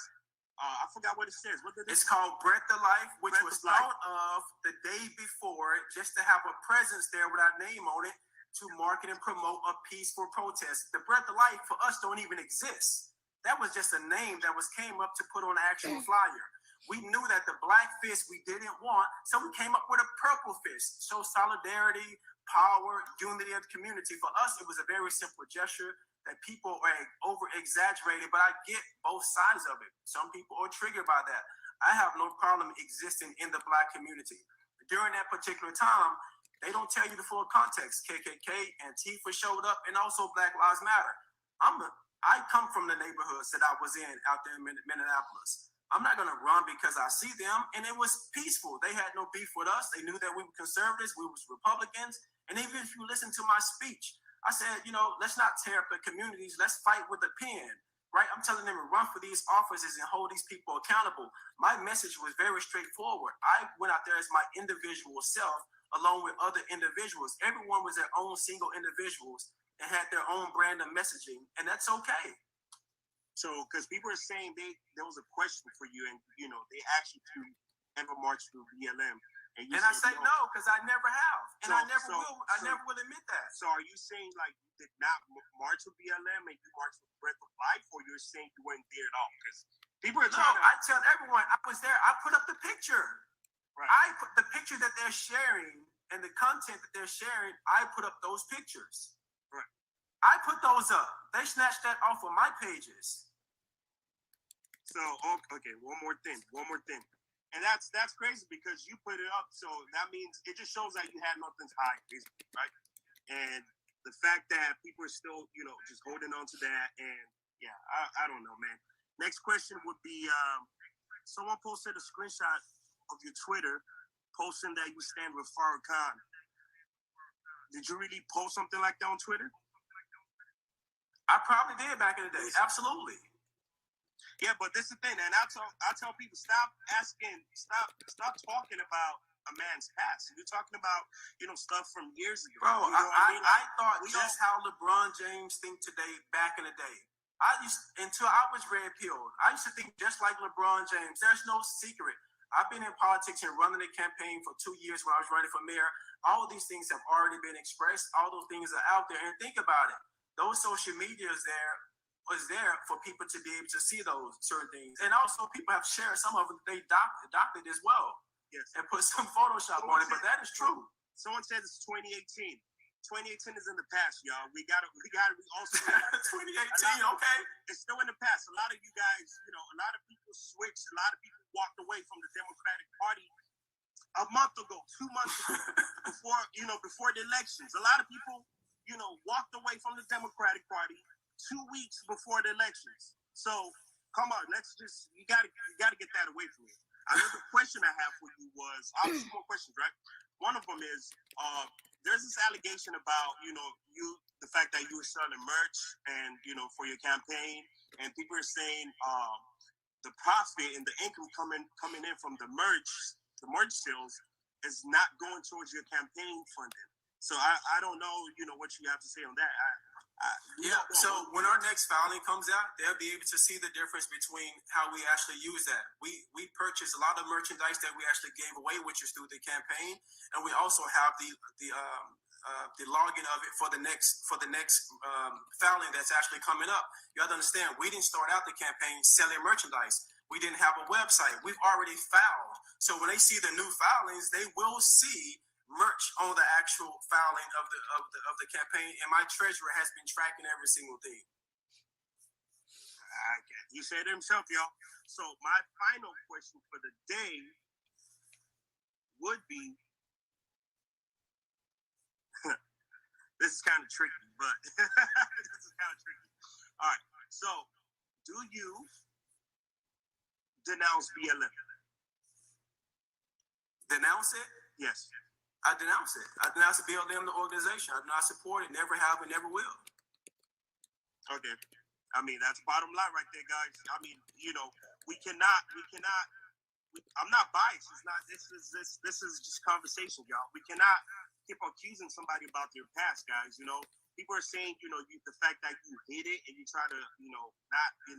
I forgot what it says. What did it say? Called Breath of Life, which was thought of the day before just to have a presence there with our name on it to market and promote a peaceful protest. The Breath of Life for us don't even exist. That was just a name that came up to put on an actual flyer. We knew that the black fist we didn't want, so we came up with a purple fist. Show solidarity, power, unity of the community. For us, it was a very simple gesture that people are over-exaggerated, but I get both sides of it. Some people are triggered by that. I have no problem existing in the Black community. During that particular time, they don't tell you the full context. KKK, Antifa showed up, and also Black Lives Matter. I come from the neighborhoods that I was in out there in Minneapolis. I'm not going to run because I see them, and it was peaceful. They had no beef with us. They knew that we were conservatives, we was Republicans, and even if you listen to my speech, I said, let's not tear up the communities. Let's fight with a pen, right? I'm telling them to run for these offices and hold these people accountable. My message was very straightforward. I went out there as my individual self, along with other individuals. Everyone was their own single individuals and had their own brand of messaging, and that's okay. So, because people are saying there was a question for you, and they asked you to ever march through BLM. And I say no, because I never have, and I never will. I never will admit that. So, are you saying like you did not march with BLM and you marched with Breath of Life, or you're saying you weren't there at all? Because people are trying to. I tell everyone I was there. I put up the picture. Right. I put the picture that they're sharing and the content that they're sharing. I put up those pictures. Right. I put those up. They snatched that off of my pages. So okay, one more thing. And that's crazy because you put it up, so that means it just shows that you had nothing to hide, basically, right? And the fact that people are still, just holding on to that, and yeah, I don't know, man. Next question would be, someone posted a screenshot of your Twitter, posting that you stand with Farrakhan. Did you really post something like that on Twitter? I probably did back in the day. Absolutely. Yeah, but this is the thing, and I tell people, stop talking about a man's past. You're talking about, stuff from years ago. Bro, You know what I mean? I thought we just how LeBron James think today back in the day. Until I was red pilled, I used to think just like LeBron James. There's no secret. I've been in politics and running a campaign for 2 years when I was running for mayor. All of these things have already been expressed. All those things are out there. And think about it. Those social medias was there for people to be able to see those certain things. And also people have shared some of them. They doctored as well. Yes. And put some Photoshop on it, but that is true. Someone said it's 2018. 2018 is in the past, y'all. We also 2018, okay. It's still in the past. A lot of you guys, a lot of people switched. A lot of people walked away from the Democratic Party a month ago, 2 months ago, before the elections. A lot of people, walked away from the Democratic Party 2 weeks before the elections. So come on, you gotta get that away from you. Another question I have for you was, I have 2 more questions, right? One of them is, there's this allegation about, the fact that you were selling merch and, for your campaign, and people are saying the profit and the income coming in from the merch sales is not going towards your campaign funding. So I don't know, what you have to say on that. So when our next filing comes out, they'll be able to see the difference between how we actually use that. We purchase a lot of merchandise that we actually gave away, which is through the campaign, and we also have the login of it for the next filing that's actually coming up. You have to understand, we didn't start out the campaign selling merchandise. We didn't have a website. We've already filed. So when they see the new filings, they will see merch on the actual filing of the campaign, and my treasurer has been tracking every single thing. He said it himself, y'all. So my final question for the day would be, this is kind of tricky, but this is kind of tricky. All right, so do you denounce BLM? Denounce it? Yes. I denounce it. I denounce BLM, the organization. I do not support it, never have and never will. Okay. I mean, that's bottom line right there, guys. I mean, we cannot, I'm not biased. This is just conversation, y'all. We cannot keep accusing somebody about their past, guys. People are saying, the fact that you hid it and you try to, not, be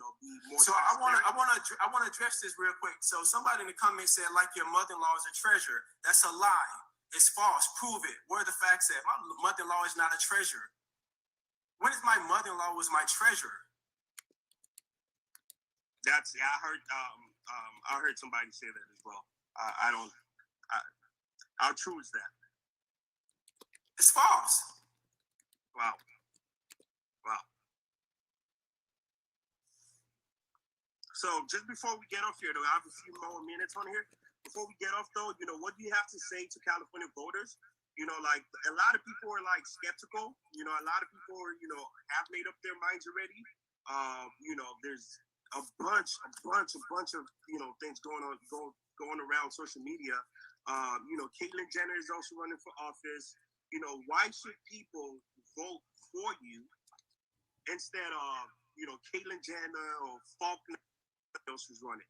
more. So I want to address this real quick. So somebody in the comments said, like your mother-in-law is a treasure. That's a lie. It's false. Prove it. Where are the facts at? My mother-in-law is not a treasure. When is my mother-in-law was my treasure? I heard somebody say that as well. How true is that? It's false. Wow. So just before we get off here, though, I have a few more minutes on here. Before we get off, though, what do you have to say to California voters? Like a lot of people are like skeptical. A lot of people are, have made up their minds already. There's a bunch of things going around social media. Caitlyn Jenner is also running for office. Why should people vote for you instead of Caitlyn Jenner or Faulkner else who's running?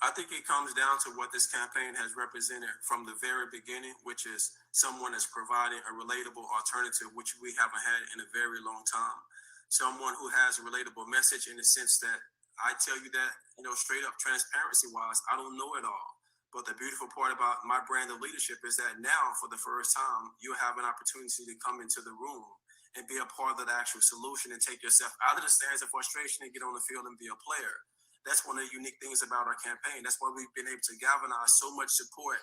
I think it comes down to what this campaign has represented from the very beginning, which is someone that's providing a relatable alternative, which we haven't had in a very long time. Someone who has a relatable message in the sense that I tell you that, straight up transparency wise, I don't know it all. But the beautiful part about my brand of leadership is that now, for the first time, you have an opportunity to come into the room and be a part of the actual solution and take yourself out of the stands of frustration and get on the field and be a player. That's one of the unique things about our campaign. That's why we've been able to galvanize so much support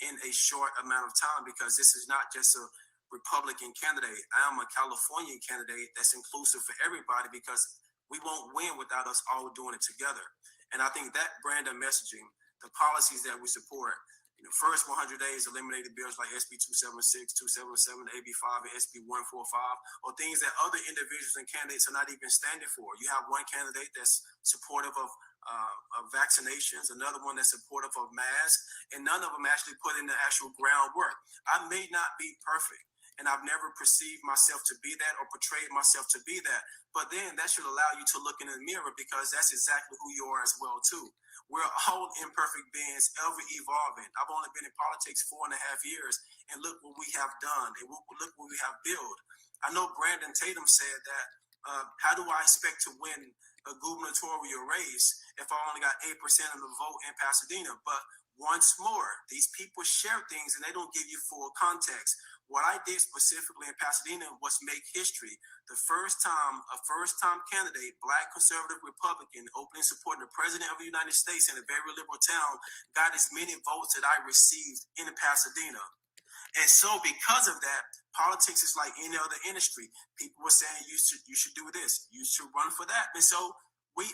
in a short amount of time, because this is not just a Republican candidate. I am a Californian candidate that's inclusive for everybody, because we won't win without us all doing it together. And I think that brand of messaging, the policies that we support, first 100 days eliminated bills like SB 276, 277, AB5, and SB 145, or things that other individuals and candidates are not even standing for. You have one candidate that's supportive of vaccinations, another one that's supportive of masks, and none of them actually put in the actual groundwork. I may not be perfect, and I've never perceived myself to be that or portrayed myself to be that. But then that should allow you to look in the mirror, because that's exactly who you are as well too. We're all imperfect beings, ever evolving. I've only been in politics 4.5 years, and look what we have done, and look what we have built. I know Brandon Tatum said that, how do I expect to win a gubernatorial race if I only got 8% of the vote in Pasadena? But once more, these people share things and they don't give you full context. What I did specifically in Pasadena was make history. The first time a first-time candidate, Black conservative Republican, openly supporting the president of the United States in a very liberal town, got as many votes that I received in Pasadena. And so because of that, politics is like any other industry. People were saying you should do this, you should run for that. And so we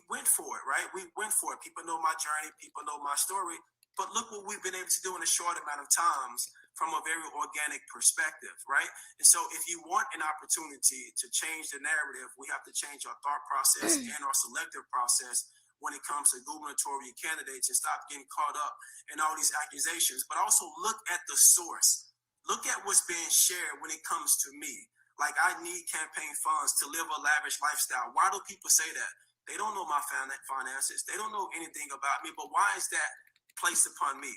went for it, right? We went for it. People know my journey, people know my story. But look what we've been able to do in a short amount of times from a very organic perspective, right? And so if you want an opportunity to change the narrative, we have to change our thought process and our selective process when it comes to gubernatorial candidates, and stop getting caught up in all these accusations. But also look at the source. Look at what's being shared when it comes to me. Like, I need campaign funds to live a lavish lifestyle. Why do people say that? They don't know my finances. They don't know anything about me. But why is that placed upon me?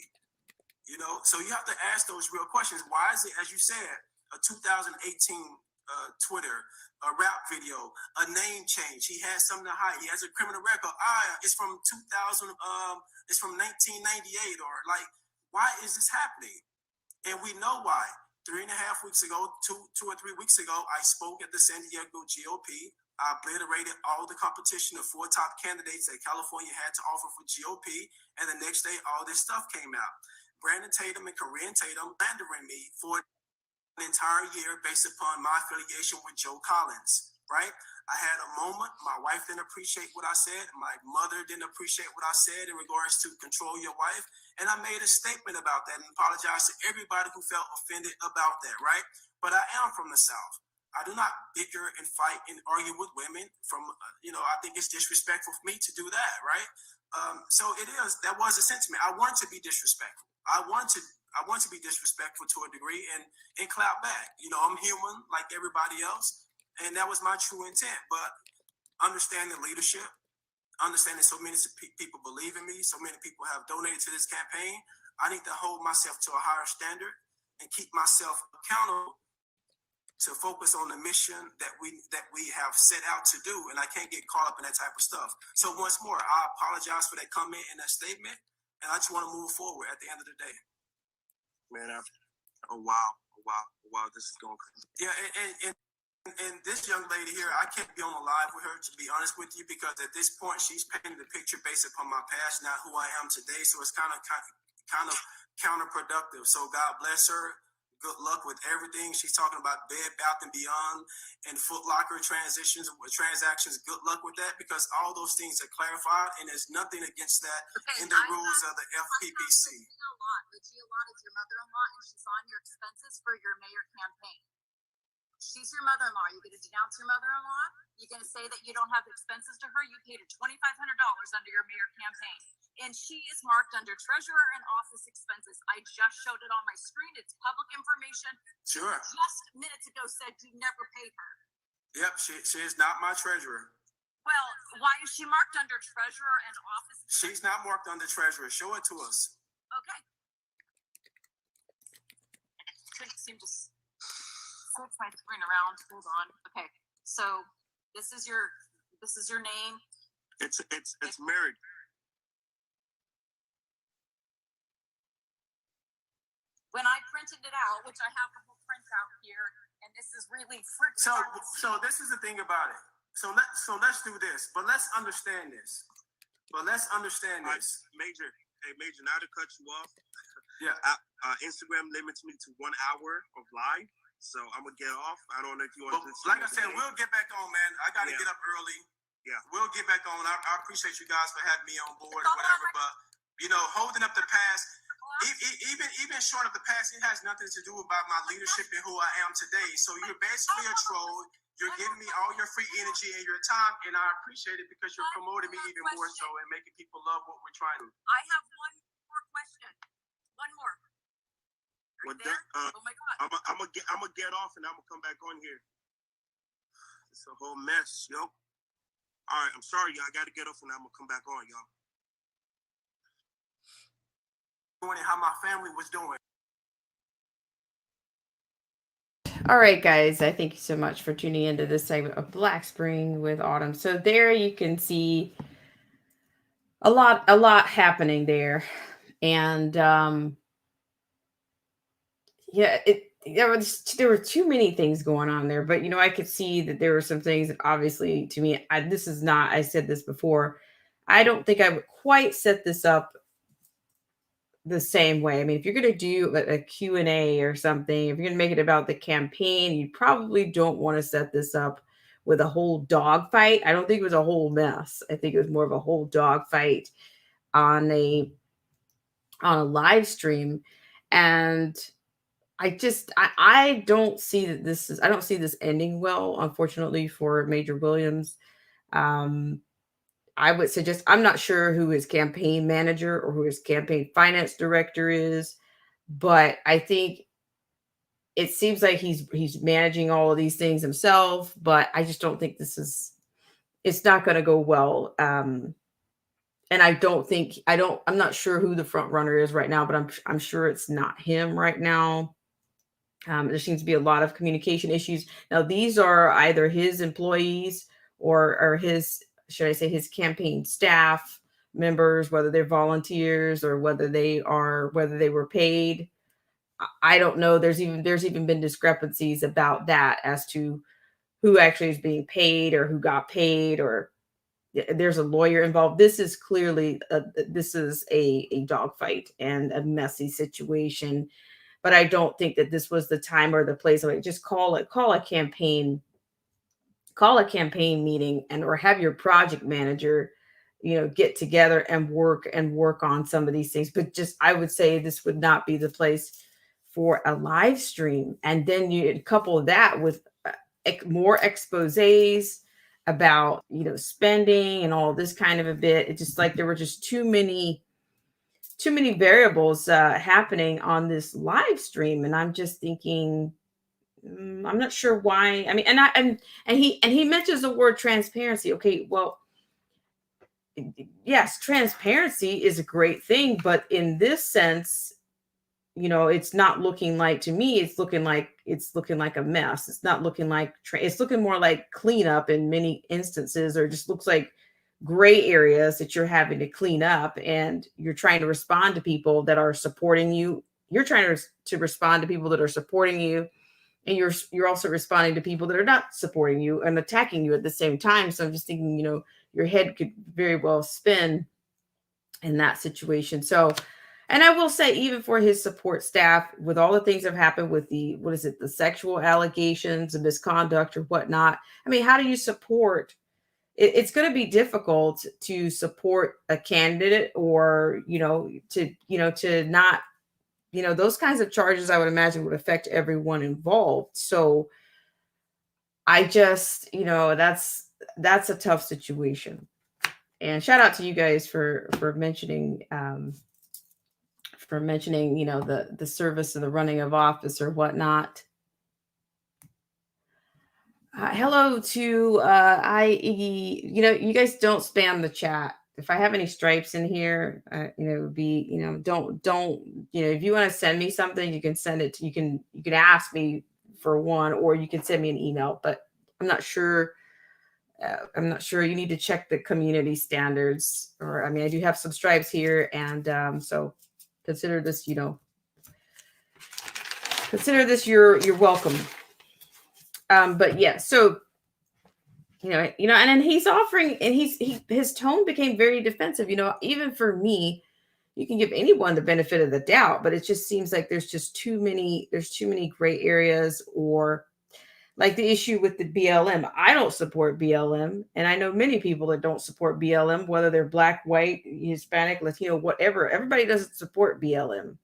You know, so you have to ask those real questions. Why is it, as you said, a 2018 Twitter, a rap video, a name change? He has something to hide. He has a criminal record. It's from 2000. It's from 1998. Or like, why is this happening? And we know why. 3.5 weeks ago, two or 3 weeks ago, I spoke at the San Diego GOP. I obliterated all the competition of 4 top candidates that California had to offer for GOP. And the next day, all this stuff came out. Brandon Tatum and Corinne Tatum slandering me for an entire year based upon my affiliation with Joe Collins, right? I had a moment. My wife didn't appreciate what I said. My mother didn't appreciate what I said in regards to control your wife. And I made a statement about that and apologized to everybody who felt offended about that, right? But I am from the South. I do not bicker and fight and argue with women from, I think it's disrespectful for me to do that, right? So that was a sentiment. I want to be disrespectful. I want to be disrespectful to a degree and clap back. I'm human like everybody else. And that was my true intent. But understanding leadership, understanding so many people believe in me, so many people have donated to this campaign, I need to hold myself to a higher standard and keep myself accountable to focus on the mission that we have set out to do. And I can't get caught up in that type of stuff. So once more, I apologize for that comment and that statement. And I just want to move forward at the end of the day. Man, wow, this is going crazy. Yeah, and this young lady here, I can't be on the live with her, to be honest with you, because at this point she's painting the picture based upon my past, not who I am today. So it's kind of counterproductive. So God bless her. Good luck with everything. She's talking about Bed Bath and Beyond and Foot Locker transactions. Good luck with that, because all those things are clarified, and there's nothing against that in the rules of the FPPC. Gia Lott is your mother-in-law, and she's on your expenses for your mayor campaign. She's your mother-in-law. You're going to denounce your mother-in-law? You're going to say that you don't have expenses to her? You paid her $2,500 under your mayor campaign. And she is marked under treasurer and office expenses. I just showed it on my screen. It's public information. Sure. Just minutes ago said you never paid her. Yep, she is not my treasurer. Well, why is she marked under treasurer and office expenses? She's not marked under treasurer. Show it to us. Okay. Couldn't seem to switch my screen around. Hold on. Okay. So this is your name. It's married. When I printed it out, which I have the whole printout here, and this is really freaking So this is the thing about it. So let's do this, but let's understand this. Major, not to cut you off. Yeah. Instagram limits me to 1 hour of live, so I'm gonna get off. I don't know if you want to. Like I said, we'll get back on, man. I got to get up early. Yeah. We'll get back on. I appreciate you guys for having me on board or whatever, but holding up the past. Even short of the past, it has nothing to do about my leadership and who I am today. So you're basically a troll. You're giving me all your free energy and your time, and I appreciate it because you're promoting me even more so and making people love what we're trying to do. I have one more question. One more. Are But there? Oh my God. I'm gonna get off and I'm gonna come back on here. It's a whole mess, yo. All right, I'm sorry, y'all. I gotta get off and I'm gonna come back on, y'all. Doing it how my family was doing. All right, guys, I thank you so much for tuning into this segment of Black Spring with Autumn. So there you can see a lot happening there. And yeah, there were too many things going on there, but I could see that there were some things that obviously to me, I said this before, I don't think I would quite set this up the same way. I mean, if you're going to do a Q&A or something, if you're going to make it about the campaign, you probably don't want to set this up with a whole dog fight. I don't think it was a whole mess. I think it was more of a whole dog fight on a live stream. And I don't see that I don't see this ending well, unfortunately, for Major Williams. I would suggest, I'm not sure who his campaign manager or who his campaign finance director is, but I think it seems like he's managing all of these things himself, but I just don't think it's not going to go well. And I'm not sure who the front runner is right now, but I'm sure it's not him right now. There seems to be a lot of communication issues. Now, these are either his employees or his, should I say, his campaign staff members, whether they're volunteers or whether they were paid. I don't know. There's even been discrepancies about that as to who actually is being paid or who got paid, or there's a lawyer involved. This is clearly a dogfight and a messy situation. But I don't think that this was the time or the place. Like, just call a campaign meeting or have your project manager, get together and work on some of these things. But just, I would say this would not be the place for a live stream. And then you couple that with more exposés about, spending and all this kind of a bit. It's just like there were just too many variables happening on this live stream, and I'm just thinking, I'm not sure why. I mean, and he mentions the word transparency. Okay, well, yes, transparency is a great thing, but in this sense, it's not looking like, to me, it's looking like a mess. It's not looking like it's looking more like cleanup in many instances, or just looks like gray areas that you're having to clean up, and you're trying to respond to people that are supporting you. You're trying to respond to people that are supporting you, and you're also responding to people that are not supporting you and attacking you at the same time. So I'm just thinking, your head could very well spin in that situation. So, and I will say, even for his support staff, with all the things that have happened with the sexual allegations and misconduct or whatnot, I mean, how do you support? It's going to be difficult to support a candidate, or to not, those kinds of charges, I would imagine, would affect everyone involved. So I just, that's a tough situation. And shout out to you guys for mentioning the service of the running of office or whatnot. Hello to Iggy. You guys don't spam the chat. If I have any stripes in here, don't, if you want to send me something, you can send it to, you can ask me for one, or you can send me an email, but I'm not sure. You need to check the community standards, or, I mean, I do have some stripes here, and so consider this, you're welcome. But yeah, so, and then he's offering, and his tone became very defensive, even for me. You can give anyone the benefit of the doubt, but it just seems like there's too many gray areas, or like the issue with the BLM. I don't support BLM, and I know many people that don't support BLM, whether they're Black, white, Hispanic, Latino, whatever. Everybody doesn't support BLM.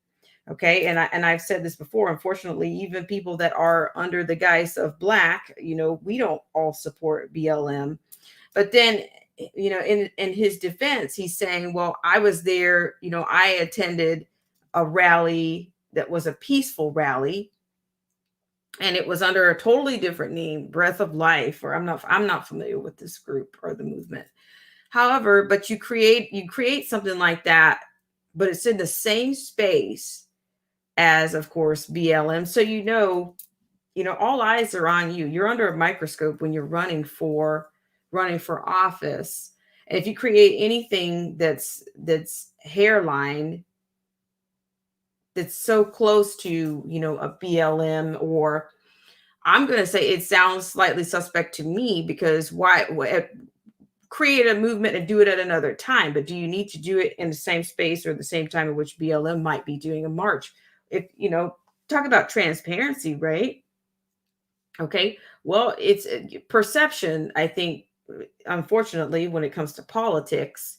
Okay. And I've said this before, unfortunately, even people that are under the guise of Black, we don't all support BLM. But then, in his defense, he's saying, well, I was there, I attended a rally that was a peaceful rally, and it was under a totally different name, Breath of Life, or I'm not familiar with this group or the movement. However, but you create something like that, but it's in the same space as, of course, BLM. So all eyes are on you. You're under a microscope when you're running for office. And if you create anything that's hairline, that's so close to, a BLM, or I'm going to say it sounds slightly suspect to me, because why create a movement and do it at another time? But do you need to do it in the same space or the same time in which BLM might be doing a march? If, talk about transparency, right? Okay. Well, it's perception. I think, unfortunately, when it comes to politics,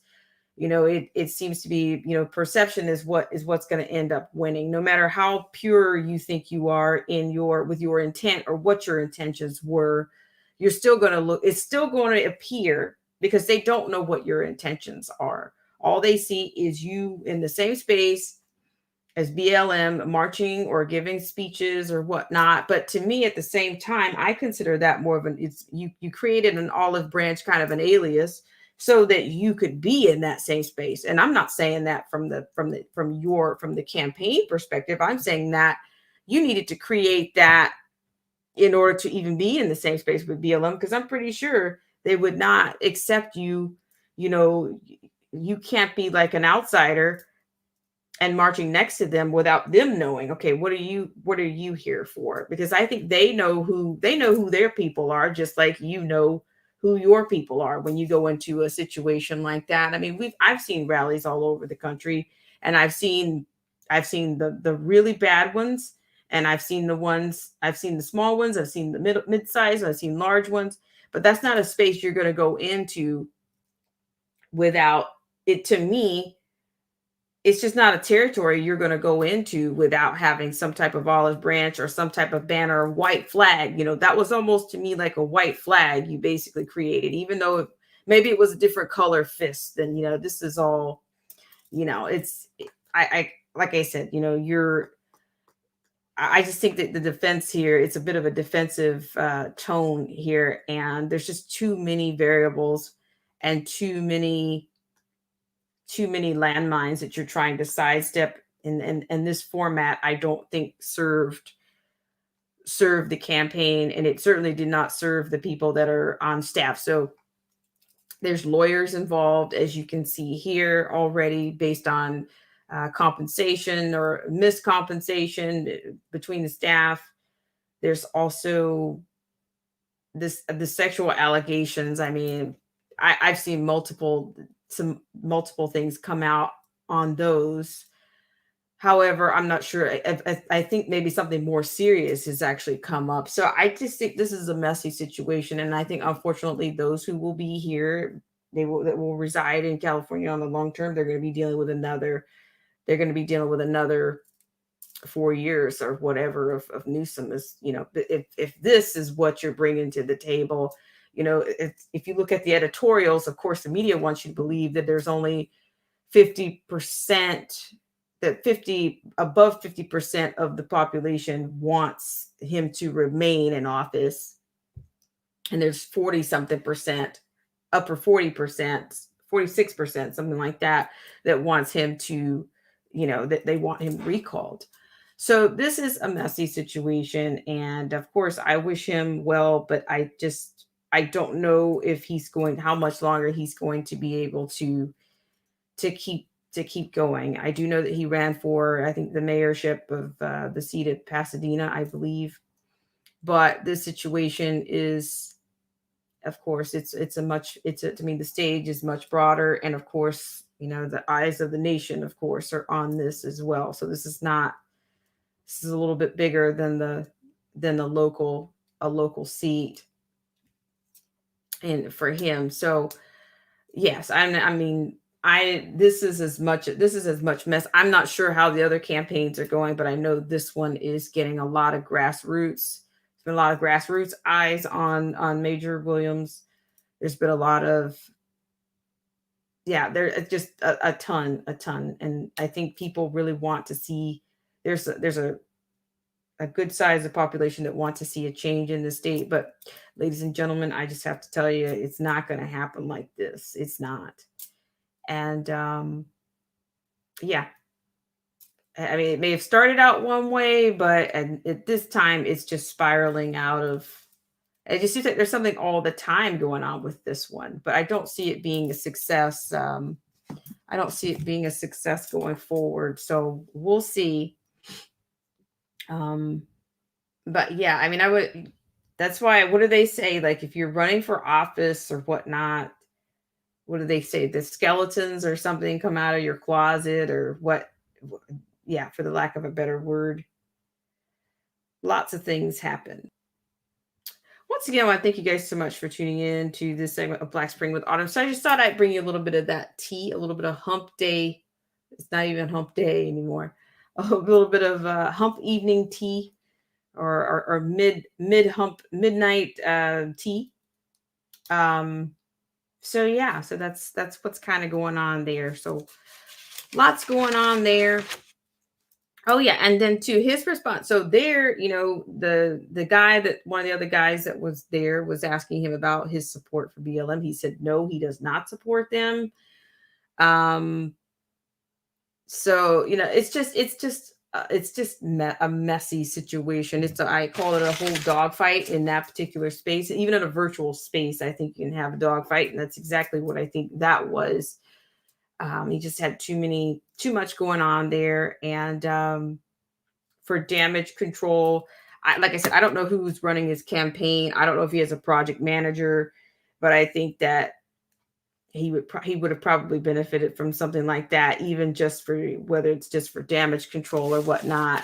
it seems to be, perception is what's going to end up winning. No matter how pure you think you are with your intent, or what your intentions were, you're still going to it's still going to appear, because they don't know what your intentions are. All they see is you in the same space as BLM, marching or giving speeches or whatnot. But to me, at the same time, I consider that more of you created an olive branch, kind of an alias, so that you could be in that same space. And I'm not saying that from the campaign perspective. I'm saying that you needed to create that in order to even be in the same space with BLM, because I'm pretty sure they would not accept you. You can't be like an outsider and marching next to them without them knowing, okay, what are you here for? Because I think they know who their people are, just like who your people are when you go into a situation like that. I mean, I've seen rallies all over the country, and I've seen the really bad ones, and I've seen the small ones, I've seen the mid-size, I've seen large ones, but that's not a space you're going to go into without it. To me, it's just not a territory you're going to go into without having some type of olive branch or some type of banner or white flag. That was almost to me like a white flag you basically created, even though maybe it was a different color fist. Then, this is all, I like I said, I just think that the defense here, it's a bit of a defensive tone here. And there's just too many variables and too many landmines that you're trying to sidestep, and this format, I don't think served the campaign, and it certainly did not serve the people that are on staff. So there's lawyers involved, as you can see here already, based on compensation or miscompensation between the staff. There's also the sexual allegations. I mean, I've seen multiple things come out on those. However, I'm not sure. I think maybe something more serious has actually come up. So I just think this is a messy situation, and I think, unfortunately, those who will be here, that will reside in California on the long term, they're going to be dealing with another 4 years or whatever of Newsom. Is, if this is what you're bringing to the table, if you look at the editorials, of course, the media wants you to believe that there's only 50%, above 50% of the population wants him to remain in office. And there's 40 something percent, upper 40%, 46%, something like that wants him to, that they want him recalled. So this is a messy situation. And of course, I wish him well, but I don't know if how much longer he's going to be able to keep going. I do know that he ran for, I think, the mayorship of the seat at Pasadena, I believe. But this situation is, of course, the stage is much broader. And of course, the eyes of the nation, of course, are on this as well. So this is a little bit bigger than a local seat. And for him. So yes, this is as much mess. I'm not sure how the other campaigns are going, but I know this one is getting a lot of grassroots. There's been a lot of grassroots eyes on Major Williams. There's been a lot of, there's just a ton. And I think people really want to see, there's a good size of population that want to see a change in the state. But ladies and gentlemen, I just have to tell you, it's not going to happen like this. It's not. And yeah, I mean, it may have started out one way, but at this time, it's just spiraling out of. It just seems like there's something all the time going on with this one, but I don't see it being a success. I don't see it being a success going forward. So we'll see. But yeah, I mean, that's why, what do they say? Like, if you're running for office or whatnot, what do they say? The skeletons or something come out of your closet or what? Yeah, for the lack of a better word. Lots of things happen. Once again, I want to thank you guys so much for tuning in to this segment of Black Spring with Autumn. So I just thought I'd bring you a little bit of that tea, a little bit of hump day. It's not even hump day anymore. A little bit of hump evening tea or mid hump midnight tea. So yeah, so that's what's kind of going on there. So lots going on there. Oh yeah, and then to his response. So there, the guy that one of the other guys that was there was asking him about his support for BLM. He said no, he does not support them. So it's just a messy situation. I call it a whole dogfight in that particular space. Even in a virtual space, I think you can have a dogfight, and that's exactly what I think that was. He just had too much going on there. And for damage control, like I said, I don't know who's running his campaign. I don't know if he has a project manager, but I think that he would have probably benefited from something like that, even just for whether it's just for damage control or whatnot.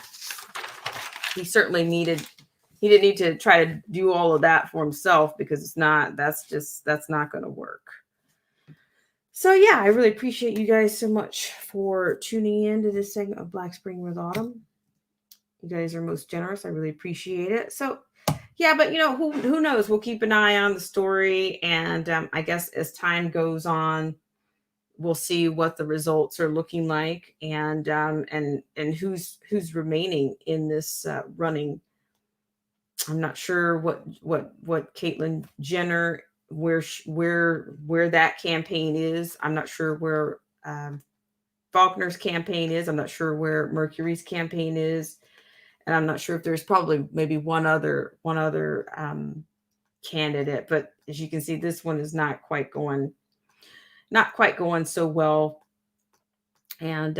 He didn't need to try to do all of that for himself, because that's not going to work. So yeah, I really appreciate you guys so much for tuning in to this segment of Black Spring with Autumn. You guys are most generous. I really appreciate it. So yeah, but who knows? We'll keep an eye on the story, and I guess as time goes on, we'll see what the results are looking like, and who's remaining in this running. I'm not sure what Caitlyn Jenner, where that campaign is. I'm not sure where Faulkner's campaign is. I'm not sure where Mercury's campaign is. And I'm not sure if there's probably maybe one other candidate, but as you can see, this one is not quite going so well. And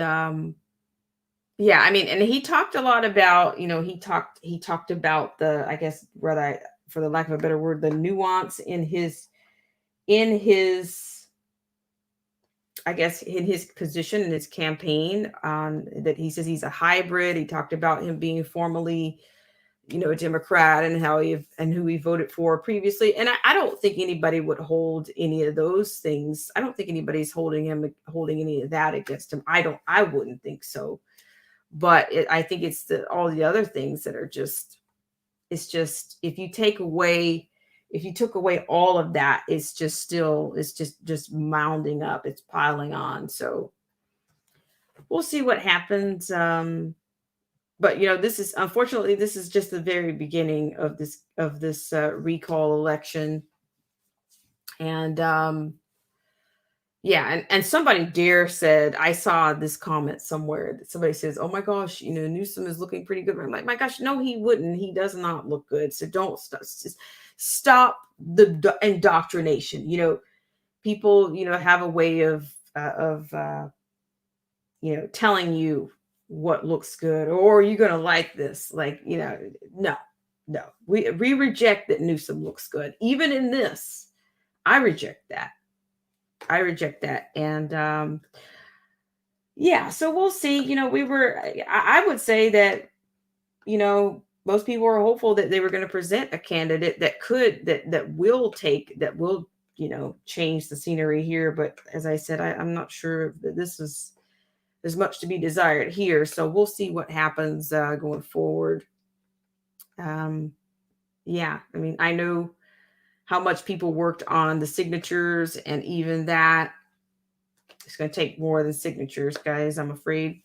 yeah, I mean, and he talked a lot about, he talked about the, I guess, for the lack of a better word, the nuance in his I guess in his position in his campaign, that he says he's a hybrid. He talked about him being formerly, a Democrat, and who he voted for previously. And I don't think anybody would hold any of those things. I don't think anybody's holding any of that against him. I wouldn't think so. But I think it's all the other things that are just, it's just, if you took away all of that, it's just mounding up, it's piling on. So we'll see what happens. But unfortunately, this is just the very beginning of this recall election. And yeah, and somebody said, I saw this comment somewhere that somebody says, oh my gosh, Newsom is looking pretty good. I'm like, my gosh, no, he wouldn't. He does not look good. So don't stop the indoctrination. People, have a way of telling you what looks good, or you're going to like this. Like, no, we reject that Newsom looks good. Even in this, I reject that. And yeah, so we'll see. I would say that, most people are hopeful that they were going to present a candidate that will change the scenery here. But as I said, I'm not sure that there's much to be desired here. So we'll see what happens going forward. Yeah, I mean, I know how much people worked on the signatures, and even that, it's going to take more than signatures, guys, I'm afraid.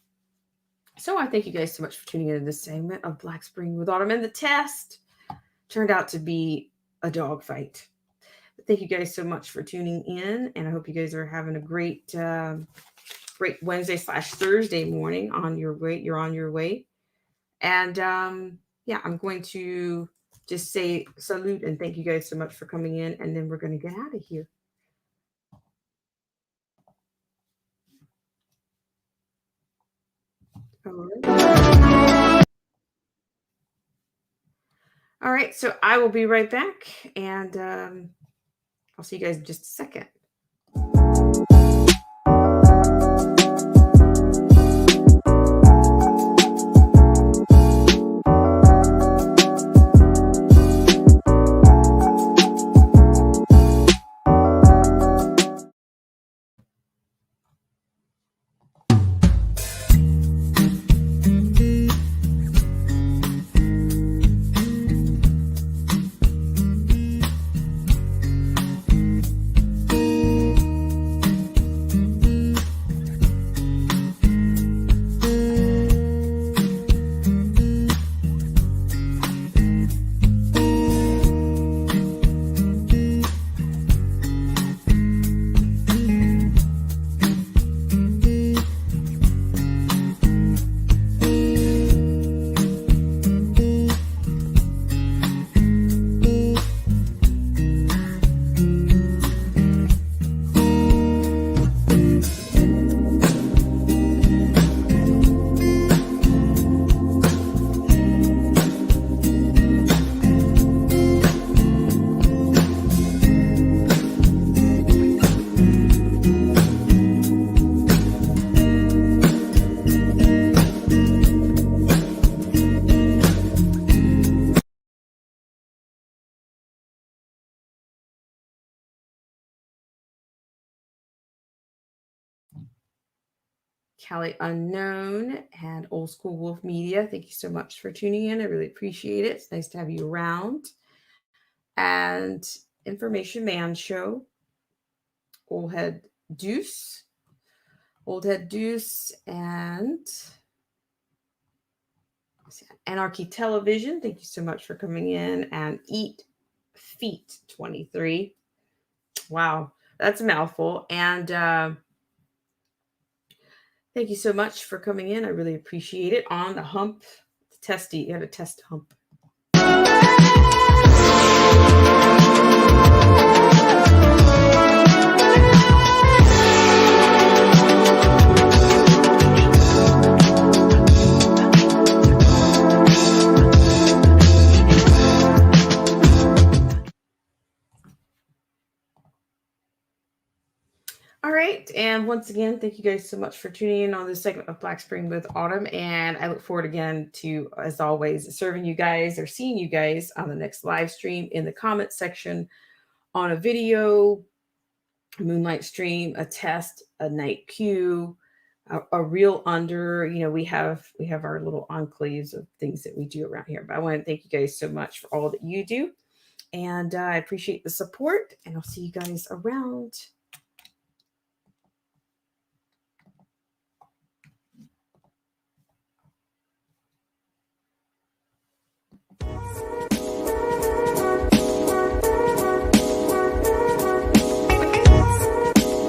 So I thank you guys so much for tuning into this segment of Black Spring with Autumn. And the test turned out to be a dogfight. Thank you guys so much for tuning in, and I hope you guys are having a great great Wednesday/Thursday morning on your way. You're on your way. And yeah, I'm going to just say salute and thank you guys so much for coming in, and then we're going to get out of here. All right, so I will be right back, and I'll see you guys in just a second. Callie Unknown and Old School Wolf Media. Thank you so much for tuning in. I really appreciate it. It's nice to have you around. And Information Man Show. Old Head Deuce, and Anarchy Television. Thank you so much for coming in. And Eat Feet 23. Wow, that's a mouthful. And thank you so much for coming in. I really appreciate it. On the hump, testy. You have a test hump. All right. And once again, thank you guys so much for tuning in on this segment of Black Spring with Autumn. And I look forward again to, as always, serving you guys or seeing you guys on the next live stream, in the comment section, on a video, a moonlight stream, a test, a night Q, a real under. You know, we have our little enclaves of things that we do around here. But I want to thank you guys so much for all that you do. And I appreciate the support. And I'll see you guys around.